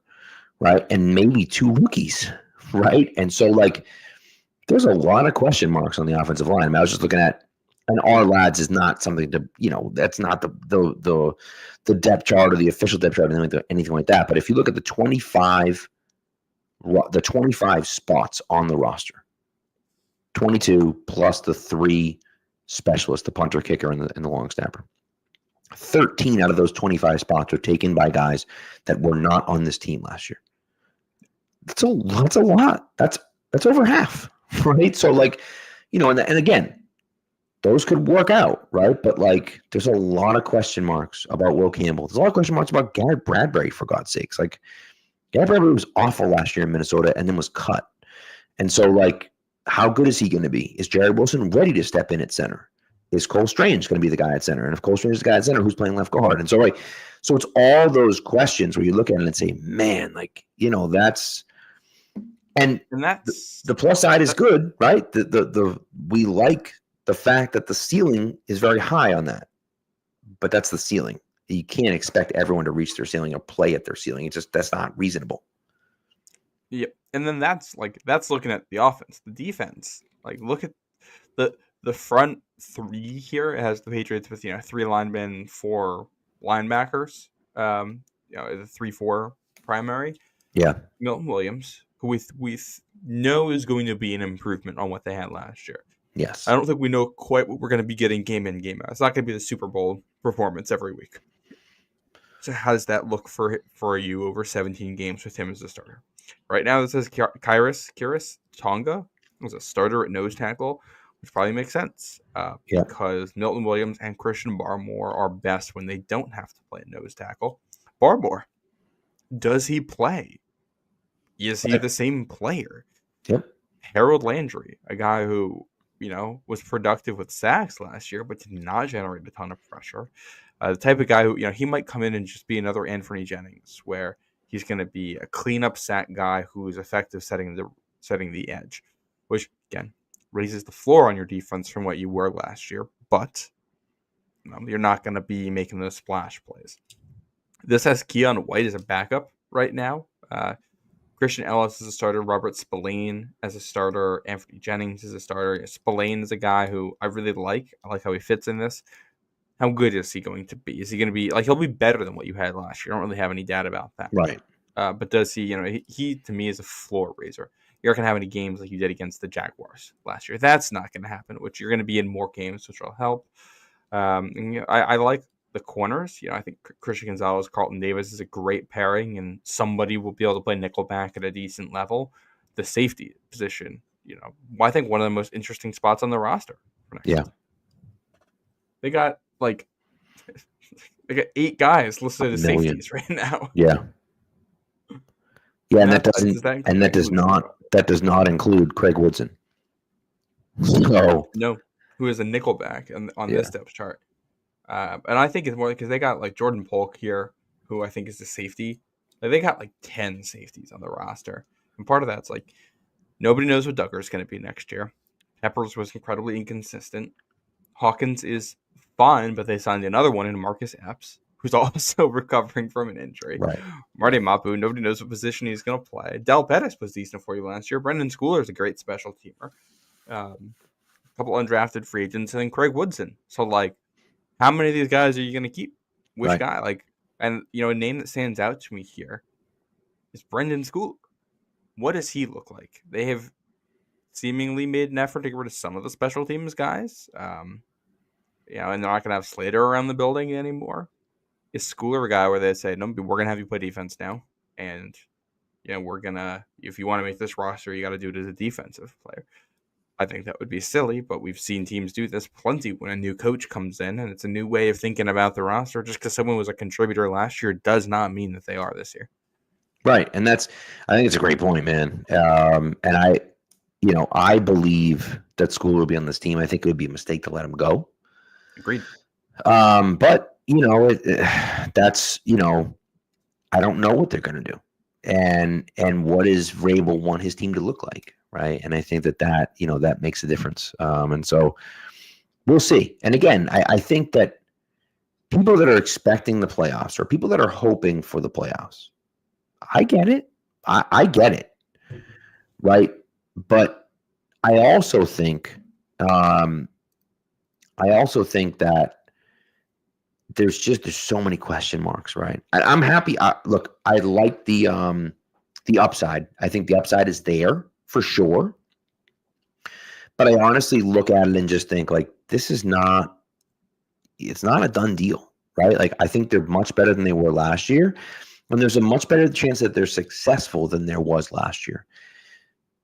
right? And maybe 2 rookies, right? And so like there's a lot of question marks on the offensive line. I mean, I was just looking at, and our lads is not something to, that's not the depth chart or the official depth chart or anything like that. But if you look at the 25 spots on the roster, 22 plus the 3 specialists, the punter, kicker, and the long snapper. 13 out of those 25 spots are taken by guys that were not on this team last year. That's a lot. That's over half, right? So like, and again, those could work out, right? But like, there's a lot of question marks about Will Campbell. There's a lot of question marks about Garrett Bradbury, for God's sakes. Like, Garrett Bradbury was awful last year in Minnesota and then was cut. And so like, how good is he going to be? Is Jared Wilson ready to step in at center? Is Cole Strange going to be the guy at center? And if Cole Strange is the guy at center, who's playing left guard? And so like, so it's all those questions where you look at it and say, man, like, that's, and that's the plus side is good, right? We like the fact that the ceiling is very high on that, but that's the ceiling. You can't expect everyone to reach their ceiling or play at their ceiling. That's not reasonable. Yep. And then that's looking at the offense. The defense, like, look at the front 3 here. It has the Patriots with 3 linemen, 4 linebackers. The 3-4 primary. Yeah. Milton Williams, who we know is going to be an improvement on what they had last year. Yes. I don't think we know quite what we're going to be getting game in, game out. It's not going to be the Super Bowl performance every week. So how does that look for you over 17 games with him as a starter? Right now, this says Kiris Tonga was a starter at nose tackle, which probably makes sense because Milton Williams and Christian Barmore are best when they don't have to play nose tackle. Barmore, does he play? Is he the same player? Yep. Harold Landry, a guy who was productive with sacks last year, but did not generate a ton of pressure. The type of guy who, he might come in and just be another Anthony Jennings, where he's going to be a cleanup sack guy who is effective setting the edge, which, again, raises the floor on your defense from what you were last year, but you're not going to be making those splash plays. This has Keon White as a backup right now. Christian Ellis is a starter. Robert Spillane as a starter. Anthony Jennings is a starter. Spillane is a guy who I really like. I like how he fits in this. How good is he going to be? Is he going to be he'll be better than what you had last year? I don't really have any doubt about that. Right. But does he, he to me is a floor raiser. You're not going to have any games like you did against the Jaguars last year. That's not going to happen, which you're going to be in more games, which will help. I like the corners. I think Christian Gonzalez, Carlton Davis is a great pairing, and somebody will be able to play nickelback at a decent level. The safety position, I think one of the most interesting spots on the roster. Yeah. They got 8 guys listed as safeties right now. Yeah. Yeah, and that does not include Craig Woodson. So no, who is a nickelback on this depth chart. And I think it's more because they got Jordan Polk here, who I think is the safety. They got 10 safeties on the roster. And part of that's nobody knows what Duggar's going to be next year. Peppers was incredibly inconsistent. Hawkins is fine, but they signed another one in Marcus Epps, who's also recovering from an injury. Right. Marty Mapu, nobody knows what position he's going to play. Del Pettis was decent for you last year. Brendan Schooler is a great special teamer. A couple undrafted free agents, and then Craig Woodson. So, how many of these guys are you going to keep? Which guy? And, a name that stands out to me here is Brendan Schooler. What does he look like? They have seemingly made an effort to get rid of some of the special teams guys. And they're not going to have Slater around the building anymore. Is Schooler a guy where they say, no, we're going to have you play defense now. And, we're going to, if you want to make this roster, you got to do it as a defensive player. I think that would be silly, but we've seen teams do this plenty when a new coach comes in, and it's a new way of thinking about the roster. Just because someone was a contributor last year does not mean that they are this year. Right. And I think it's a great point, man. And I believe that Schooler will be on this team. I think it would be a mistake to let him go. Agreed. But that's I don't know what they're going to do, and what does Vrabel want his team to look like, right? And I think that makes a difference. And so we'll see. And again, I think that people that are expecting the playoffs or people that are hoping for the playoffs, I get it. I get it, right? But I also think, that there's so many question marks, right? I'm happy. Look, I like the upside. I think the upside is there for sure. But I honestly look at it and just think like it's not a done deal, right? Like I think they're much better than they were last year, and there's a much better chance that they're successful than there was last year.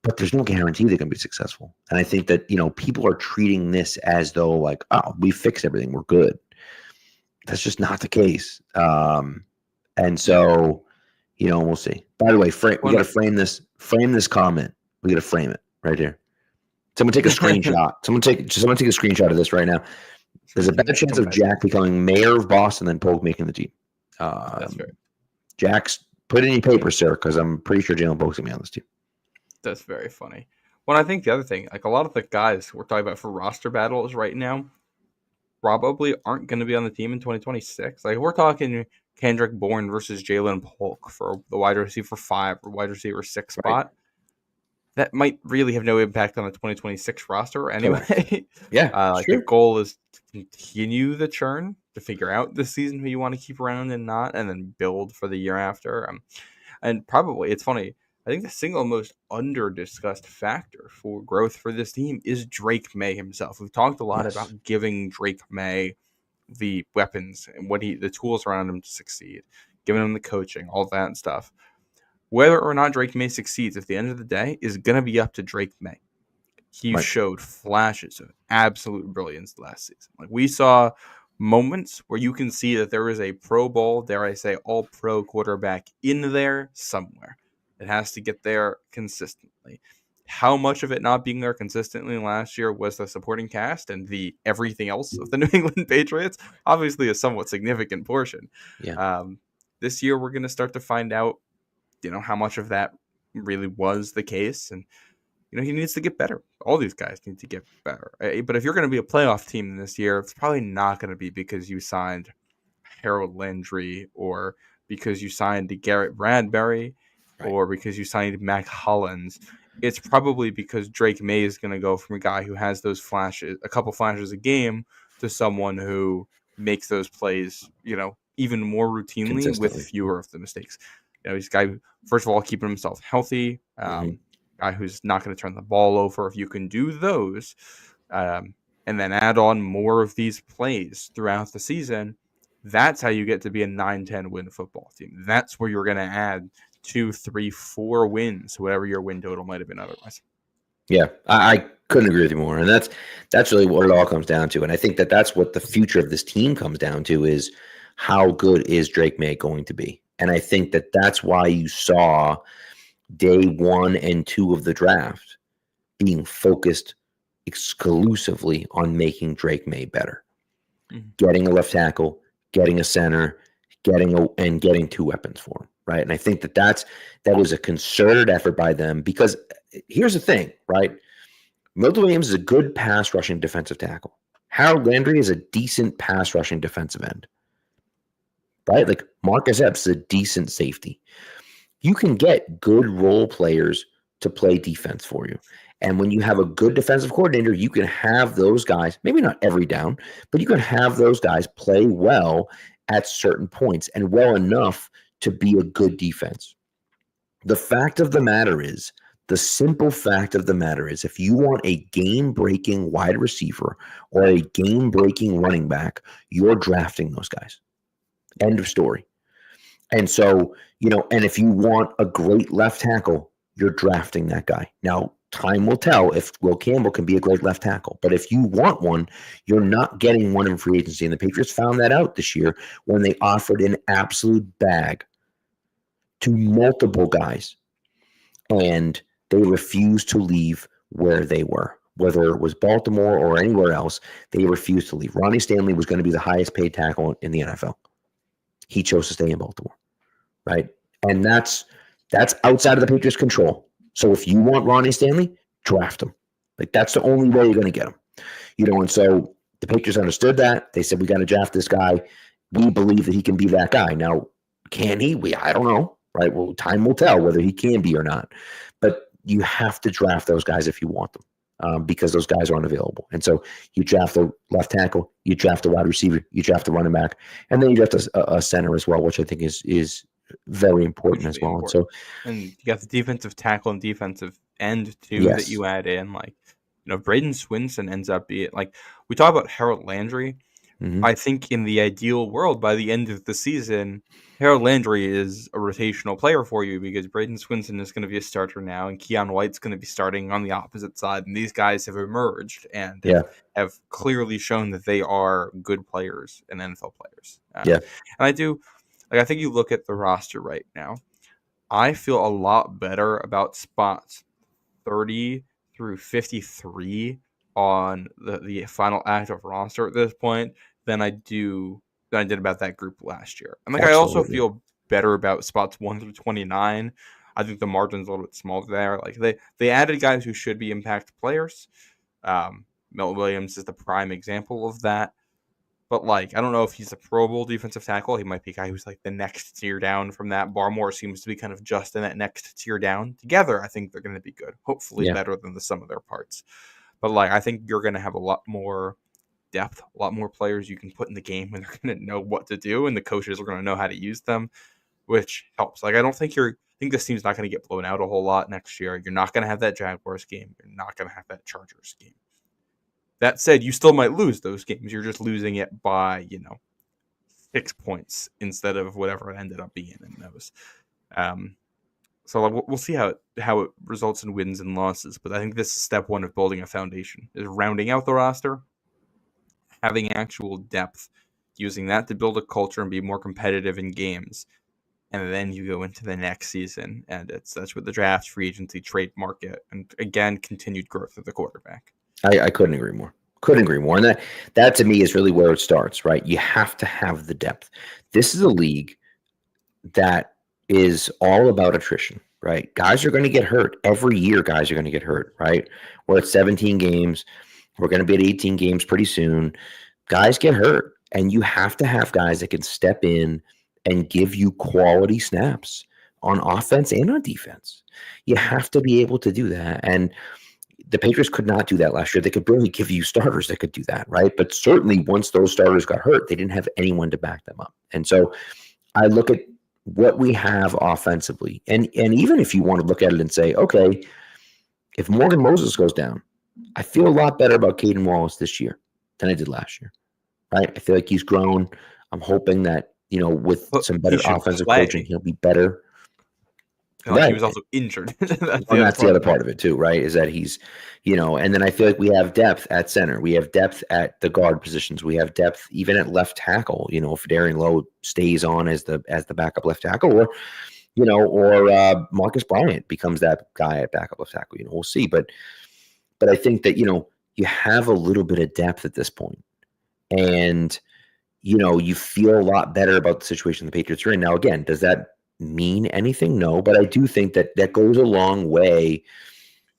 But there's no guarantee they're going to be successful. And I think that, people are treating this as though like, oh, we fixed everything, we're good. That's just not the case. And so, we'll see. By the way, we got to frame this comment. We got to frame it right here. Someone take a screenshot. Someone take a screenshot of this right now. There's a better chance of Jack becoming mayor of Boston than Polk making the team. That's right. Jack's put it in your paper, sir, because I'm pretty sure Jalen Polk's going to be on this team. That's very funny. Well, I think the other thing, like a lot of the guys we're talking about for roster battles right now, probably aren't going to be on the team in 2026. Like we're talking Kendrick Bourne versus Jalen Polk for the wide receiver 5 or wide receiver 6 spot. Right. That might really have no impact on the 2026 roster anyway. Yeah, the goal is to continue the churn, to figure out this season who you want to keep around and not, and then build for the year after. And probably, it's funny, I think the single most under-discussed factor for growth for this team is Drake May himself. We've talked a lot about giving Drake May the weapons and the tools around him to succeed, giving him the coaching, all that stuff. Whether or not Drake May succeeds at the end of the day is going to be up to Drake May. He showed flashes of absolute brilliance last season. Like we saw moments where you can see that there is a Pro Bowl, dare I say, all-pro quarterback in there somewhere. It has to get there consistently. How much of it not being there consistently last year was the supporting cast and the everything else of the New England Patriots? Obviously a somewhat significant portion. Yeah. This year we're going to start to find out, how much of that really was the case. And, he needs to get better. All these guys need to get better. But if you're going to be a playoff team this year, it's probably not going to be because you signed Harold Landry or because you signed Garrett Bradbury. Right. Or because you signed Mac Hollins. It's probably because Drake May is going to go from a guy who has those flashes, a couple flashes a game, to someone who makes those plays, even more routinely with fewer of the mistakes. He's a guy who, first of all, keeping himself healthy, guy who's not going to turn the ball over. If you can do those, and then add on more of these plays throughout the season, that's how you get to be a 9-10 win football team. That's where you're going to add 2, 3, 4 wins, whatever your win total might have been otherwise. Yeah, I couldn't agree with you more. And that's really what it all comes down to. And I think that's what the future of this team comes down to is how good is Drake May going to be? And I think that's why you saw day 1 and 2 of the draft being focused exclusively on making Drake May better. Mm-hmm. Getting a left tackle, getting a center, getting 2 weapons for him. Right. And I think that was a concerted effort by them because here's the thing, right? Milton Williams is a good pass rushing defensive tackle. Harold Landry is a decent pass rushing defensive end. Right? Like Marcus Epps is a decent safety. You can get good role players to play defense for you. And when you have a good defensive coordinator, you can have those guys, maybe not every down, but you can have those guys play well at certain points and well enough to be a good defense. The simple fact of the matter is, if you want a game-breaking wide receiver or a game-breaking running back, you're drafting those guys. End of story. And so, and if you want a great left tackle, you're drafting that guy. Now, time will tell if Will Campbell can be a great left tackle. But if you want one, you're not getting one in free agency. And the Patriots found that out this year when they offered an absolute bag to multiple guys. And they refused to leave where they were. whether it was Baltimore or anywhere else, they refused to leave. Ronnie Stanley was going to be the highest paid tackle in the NFL. He chose to stay in Baltimore, right? And that's outside of the Patriots' control. So if you want Ronnie Stanley, draft him. Like, that's the only way you're going to get him. And so the Patriots understood that. They said, we got to draft this guy. We believe that he can be that guy. Now, can he? I don't know, right? Well, time will tell whether he can be or not. But you have to draft those guys if you want them. Because those guys are unavailable. And so you draft the left tackle, you draft the wide receiver, you draft the running back, and then you draft a center as well, which I think is very important as well. Important. And you got the defensive tackle and defensive end too that you add in. Like, Braden Swinson ends up being, like, we talk about Harold Landry. Mm-hmm. I think in the ideal world, by the end of the season, Harold Landry is a rotational player for you because Braden Swinson is going to be a starter now, and Keon White's going to be starting on the opposite side. And these guys have emerged and have clearly shown that they are good players and NFL players. And I think you look at the roster right now, I feel a lot better about spots 30 through 53 on the final active roster at this point than I did about that group last year. And I also feel better about spots 1 through 29. I think the margin's a little bit smaller there. Like, they added guys who should be impact players. Milton Williams is the prime example of that. But, like, I don't know if he's a Pro Bowl defensive tackle. He might be a guy who's, like, the next tier down from that. Barmore seems to be kind of just in that next tier down. Together, I think they're going to be good. Hopefully better than the sum of their parts. But, like, I think you're going to have a lot more depth, a lot more players you can put in the game when they're going to know what to do, and the coaches are going to know how to use them, which helps. Like, I think this team's not going to get blown out a whole lot next year. You're not going to have that Jaguars game. You're not going to have that Chargers game. That said, you still might lose those games. You're just losing it by, 6 points instead of whatever it ended up being in those. So we'll see how it results in wins and losses. But I think this is step one of building a foundation, is rounding out the roster, having actual depth, using that to build a culture and be more competitive in games. And then you go into the next season, and that's with the draft, free agency, trade market, and again, continued growth of the quarterback. I couldn't agree more. And that to me is really where it starts, right? You have to have the depth. This is a league that is all about attrition, right? Guys are going to get hurt. Every year, guys are going to get hurt, right? We're at 17 games. We're going to be at 18 games pretty soon. Guys get hurt, and you have to have guys that can step in and give you quality snaps on offense and on defense. You have to be able to do that. And the Patriots could not do that last year. They could barely give you starters that could do that, right? But certainly once those starters got hurt, they didn't have anyone to back them up. And so I look at what we have offensively. And even if you want to look at it and say, okay, if Morgan Moses goes down, I feel a lot better about Caden Wallace this year than I did last year, right? I feel like he's grown. I'm hoping that, with some better offensive coaching, he'll be better. Right. He was also injured. That's the other part of it too, right? Is that he's, and then I feel like we have depth at center. We have depth at the guard positions. We have depth even at left tackle. If Darian Lowe stays on as the backup left tackle, or Marcus Bryant becomes that guy at backup left tackle. We'll see. But I think that you have a little bit of depth at this point, and you feel a lot better about the situation the Patriots are in. Now, again, does that mean anything? No, but I do think that goes a long way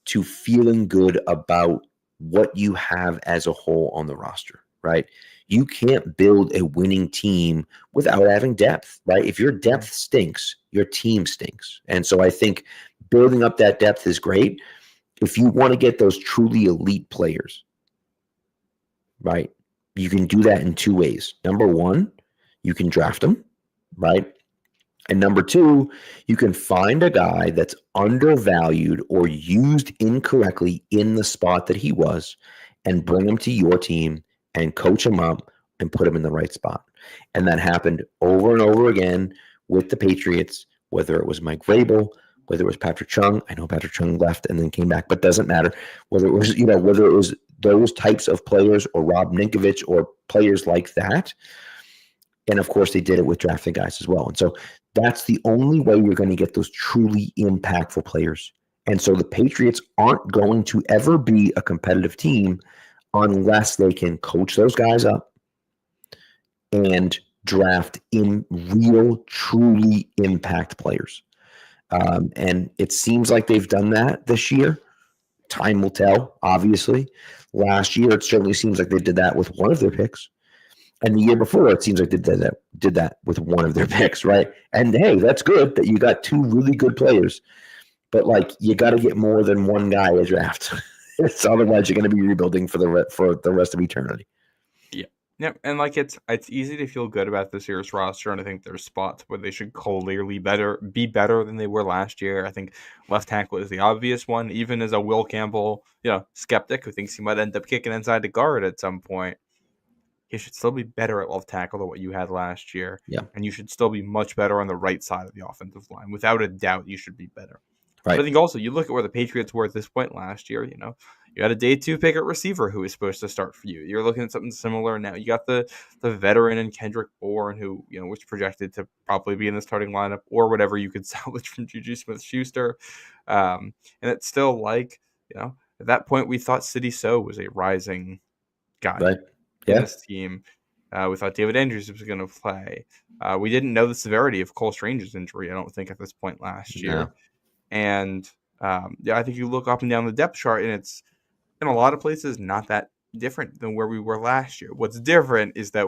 to feeling good about what you have as a whole on the roster, right? You can't build a winning team without having depth, right? If your depth stinks, your team stinks. And so I think building up that depth is great. If you want to get those truly elite players, right, you can do that in two ways. Number one, you can draft them, right? And number two, you can find a guy that's undervalued or used incorrectly in the spot that he was and bring him to your team and coach him up and put him in the right spot. And that happened over and over again with the Patriots, whether it was Mike Vrabel, whether it was Patrick Chung. I know Patrick Chung left and then came back, but doesn't matter. Whether it was those types of players or Rob Ninkovich or players like that. And of course, they did it with drafting guys as well. And so that's the only way you're going to get those truly impactful players. And so the Patriots aren't going to ever be a competitive team unless they can coach those guys up and draft in real, truly impact players. And it seems like they've done that this year. Time will tell, obviously. Last year, it certainly seems like they did that with one of their picks. And the year before, it seems like they did that with one of their picks, right? And hey, that's good that you got two really good players. But like, you got to get more than one guy a draft. Otherwise, you're going to be rebuilding for the rest of eternity. Yep, and like it's easy to feel good about this year's roster, and I think there's spots where they should clearly be better than they were last year. I think left tackle is the obvious one, even as a Will Campbell, skeptic who thinks he might end up kicking inside the guard at some point. He should still be better at left tackle than what you had last year. Yeah. And you should still be much better on the right side of the offensive line. Without a doubt, you should be better. Right. But I think also you look at where the Patriots were at this point last year, you had a day 2 pick at receiver who was supposed to start for you. You're looking at something similar now. You got the veteran and Kendrick Bourne who, was projected to probably be in the starting lineup or whatever you could salvage from Juju Smith-Schuster. And it's still like, at that point we thought Sidy Sow was a rising guy. Right. In this team. We thought David Andrews was going to play. We didn't know the severity of Cole Strange's injury, I don't think, at this point last year. No. And I think you look up and down the depth chart, and it's in a lot of places not that different than where we were last year. What's different is that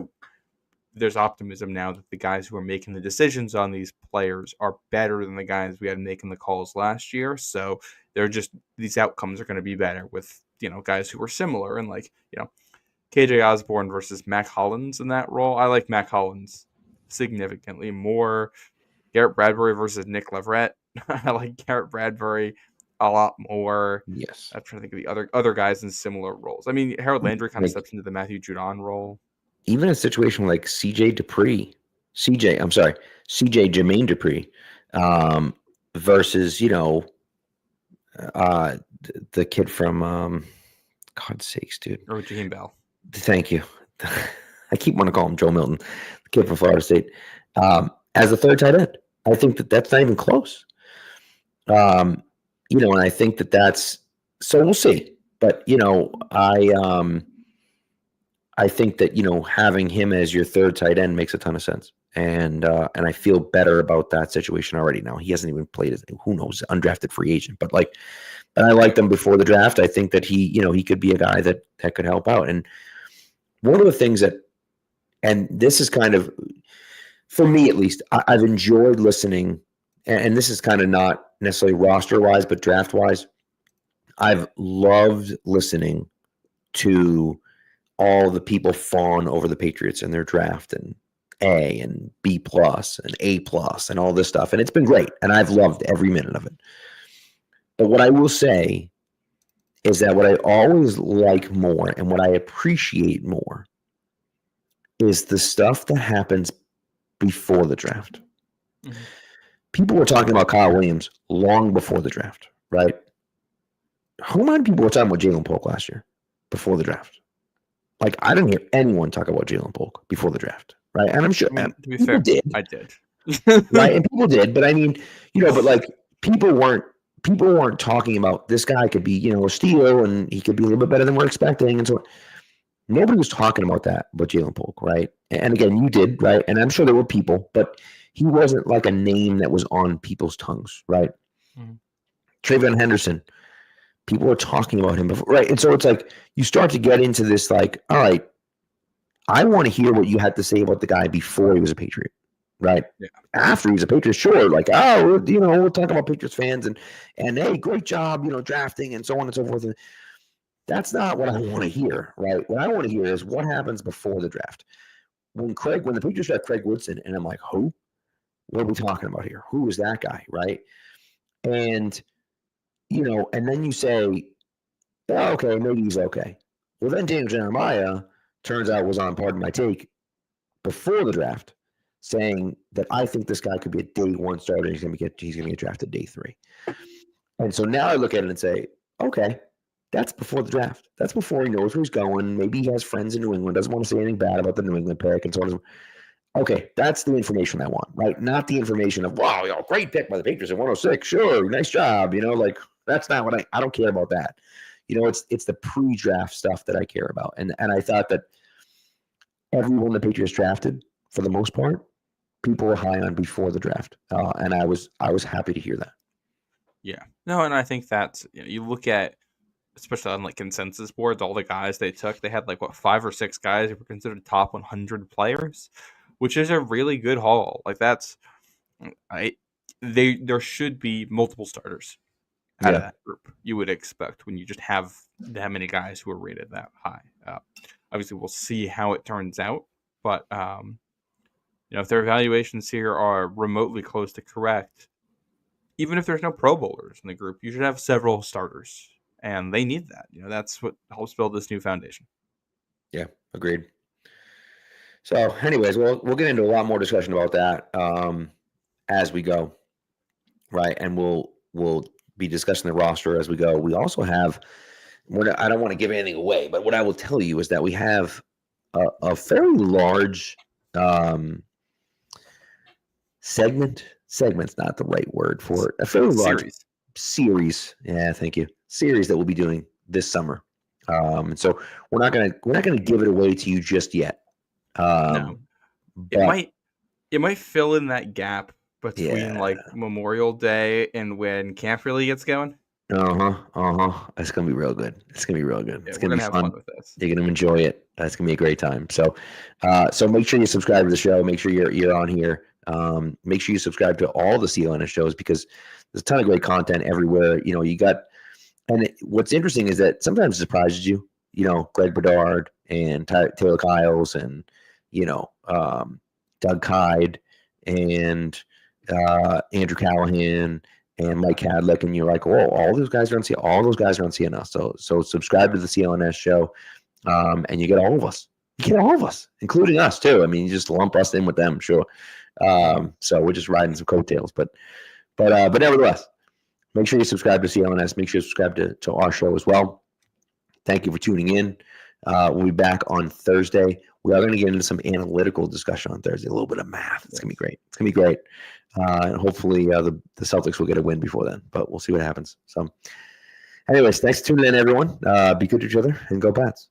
there's optimism now that the guys who are making the decisions on these players are better than the guys we had making the calls last year. So these outcomes are going to be better with, guys who were similar and KJ Osborne versus Mac Hollins in that role. I like Mac Hollins significantly more. Garrett Bradbury versus Nick Leverett. I like Garrett Bradbury a lot more. Yes. I'm trying to think of the other guys in similar roles. I mean, Harold Landry kind of steps into the Matthew Judon role. Even a situation like CJ Jermaine Dupree versus, the kid from God's sakes, dude. Or Jaheim Bell. Thank you. I keep wanting to call him Joe Milton, the kid from Florida State, as a third tight end. I think that's not even close. And I think that's so we'll see. But I think that having him as your third tight end makes a ton of sense, and I feel better about that situation already. Now he hasn't even played as who knows undrafted free agent, but I liked him before the draft. I think that he could be a guy that could help out. And one of the things and this is kind of, for me at least, I've enjoyed listening, and this is kind of not necessarily roster-wise, but draft-wise. I've loved listening to all the people fawn over the Patriots and their draft and A and B plus and A plus and all this stuff. And it's been great. And I've loved every minute of it. But what I will say is that what I always like more and what I appreciate more is the stuff that happens before the draft. Mm-hmm. People were talking about Kyle Williams long before the draft, right? How many people were talking about Jalen Polk last year before the draft? I didn't hear anyone talk about Jalen Polk before the draft, right? And I'm sure to be fair, did. I did. Right? And people did, but I mean, but people weren't talking about this guy could be, a steal and he could be a little bit better than we're expecting and so on. Nobody was talking about that but Jalen Polk, right? And again, you did, right? And I'm sure there were people, but he wasn't like a name that was on people's tongues, right? Mm-hmm. Trayvon Henderson, people were talking about him before, right? And so it's you start to get into this all right, I want to hear what you had to say about the guy before he was a Patriot, right? Yeah. After he was a Patriot, sure, we'll talk about Patriots fans and hey, great job, drafting and so on and so forth. And that's not what I want to hear, right? What I want to hear is what happens before the draft. When the Patriots draft Craig Woodson, and I'm like, who? What are we talking about here? Who is that guy, right? And and then you say, oh, okay, maybe he's okay. Well, then Daniel Jeremiah turns out was on Pardon My Take before the draft, saying that I think this guy could be a day 1 starter. He's going to get drafted day 3. And so now I look at it and say, okay, that's before the draft. That's before he knows where he's going. Maybe he has friends in New England, doesn't want to say anything bad about the New England pick and so on and so on. Okay, that's the information I want, right? Not the information of, wow, great pick by the Patriots at 106. Sure, nice job. That's not what I don't care about that. It's the pre-draft stuff that I care about. And I thought that everyone the Patriots drafted, for the most part, people were high on before the draft. And I was happy to hear that. Yeah. No, and I think that's, you look at, especially on like consensus boards, all the guys they took, they had like 5 or 6 guys who were considered top 100 players, which is a really good haul. Like there should be multiple starters out of that group. You would expect when you just have that many guys who are rated that high. Obviously, we'll see how it turns out, but if their evaluations here are remotely close to correct, even if there's no Pro Bowlers in the group, you should have several starters. And they need that. That's what helps build this new foundation. Yeah, agreed. So, anyways, we'll get into a lot more discussion about that as we go, right? And we'll be discussing the roster as we go. We also have, I don't want to give anything away, but what I will tell you is that we have a fairly large segment. Segment's not the right word for it. A fairly large series. Yeah, thank you. Series that we'll be doing this summer. And so we're not gonna give it away to you just yet. No. It might fill in that gap between like Memorial Day and when camp really gets going. It's gonna be real good. It's gonna be real good. Yeah, it's gonna be have fun with this. You're gonna enjoy it. It's gonna be a great time. So make sure you subscribe to the show. Make sure you're on here. Make sure you subscribe to all the CLNS shows because there's a ton of great content everywhere. You got, and what's interesting is that sometimes it surprises you. Greg Bedard and Taylor Kyles and Doug Hyde and Andrew Callahan and Mike Hadlick, and you're like, oh, all those guys are on CNS. So subscribe to the CLNS show, and you get all of us. You get all of us, including us too. I mean, you just lump us in with them, sure. So we're just riding some coattails, but nevertheless, make sure you subscribe to CLNS. Make sure you subscribe to our show as well. Thank you for tuning in. We'll be back on Thursday. We are going to get into some analytical discussion on Thursday, a little bit of math. It's going to be great. And hopefully the Celtics will get a win before then, but we'll see what happens. So anyways, thanks for tuning in, everyone. Be good to each other and go Pats.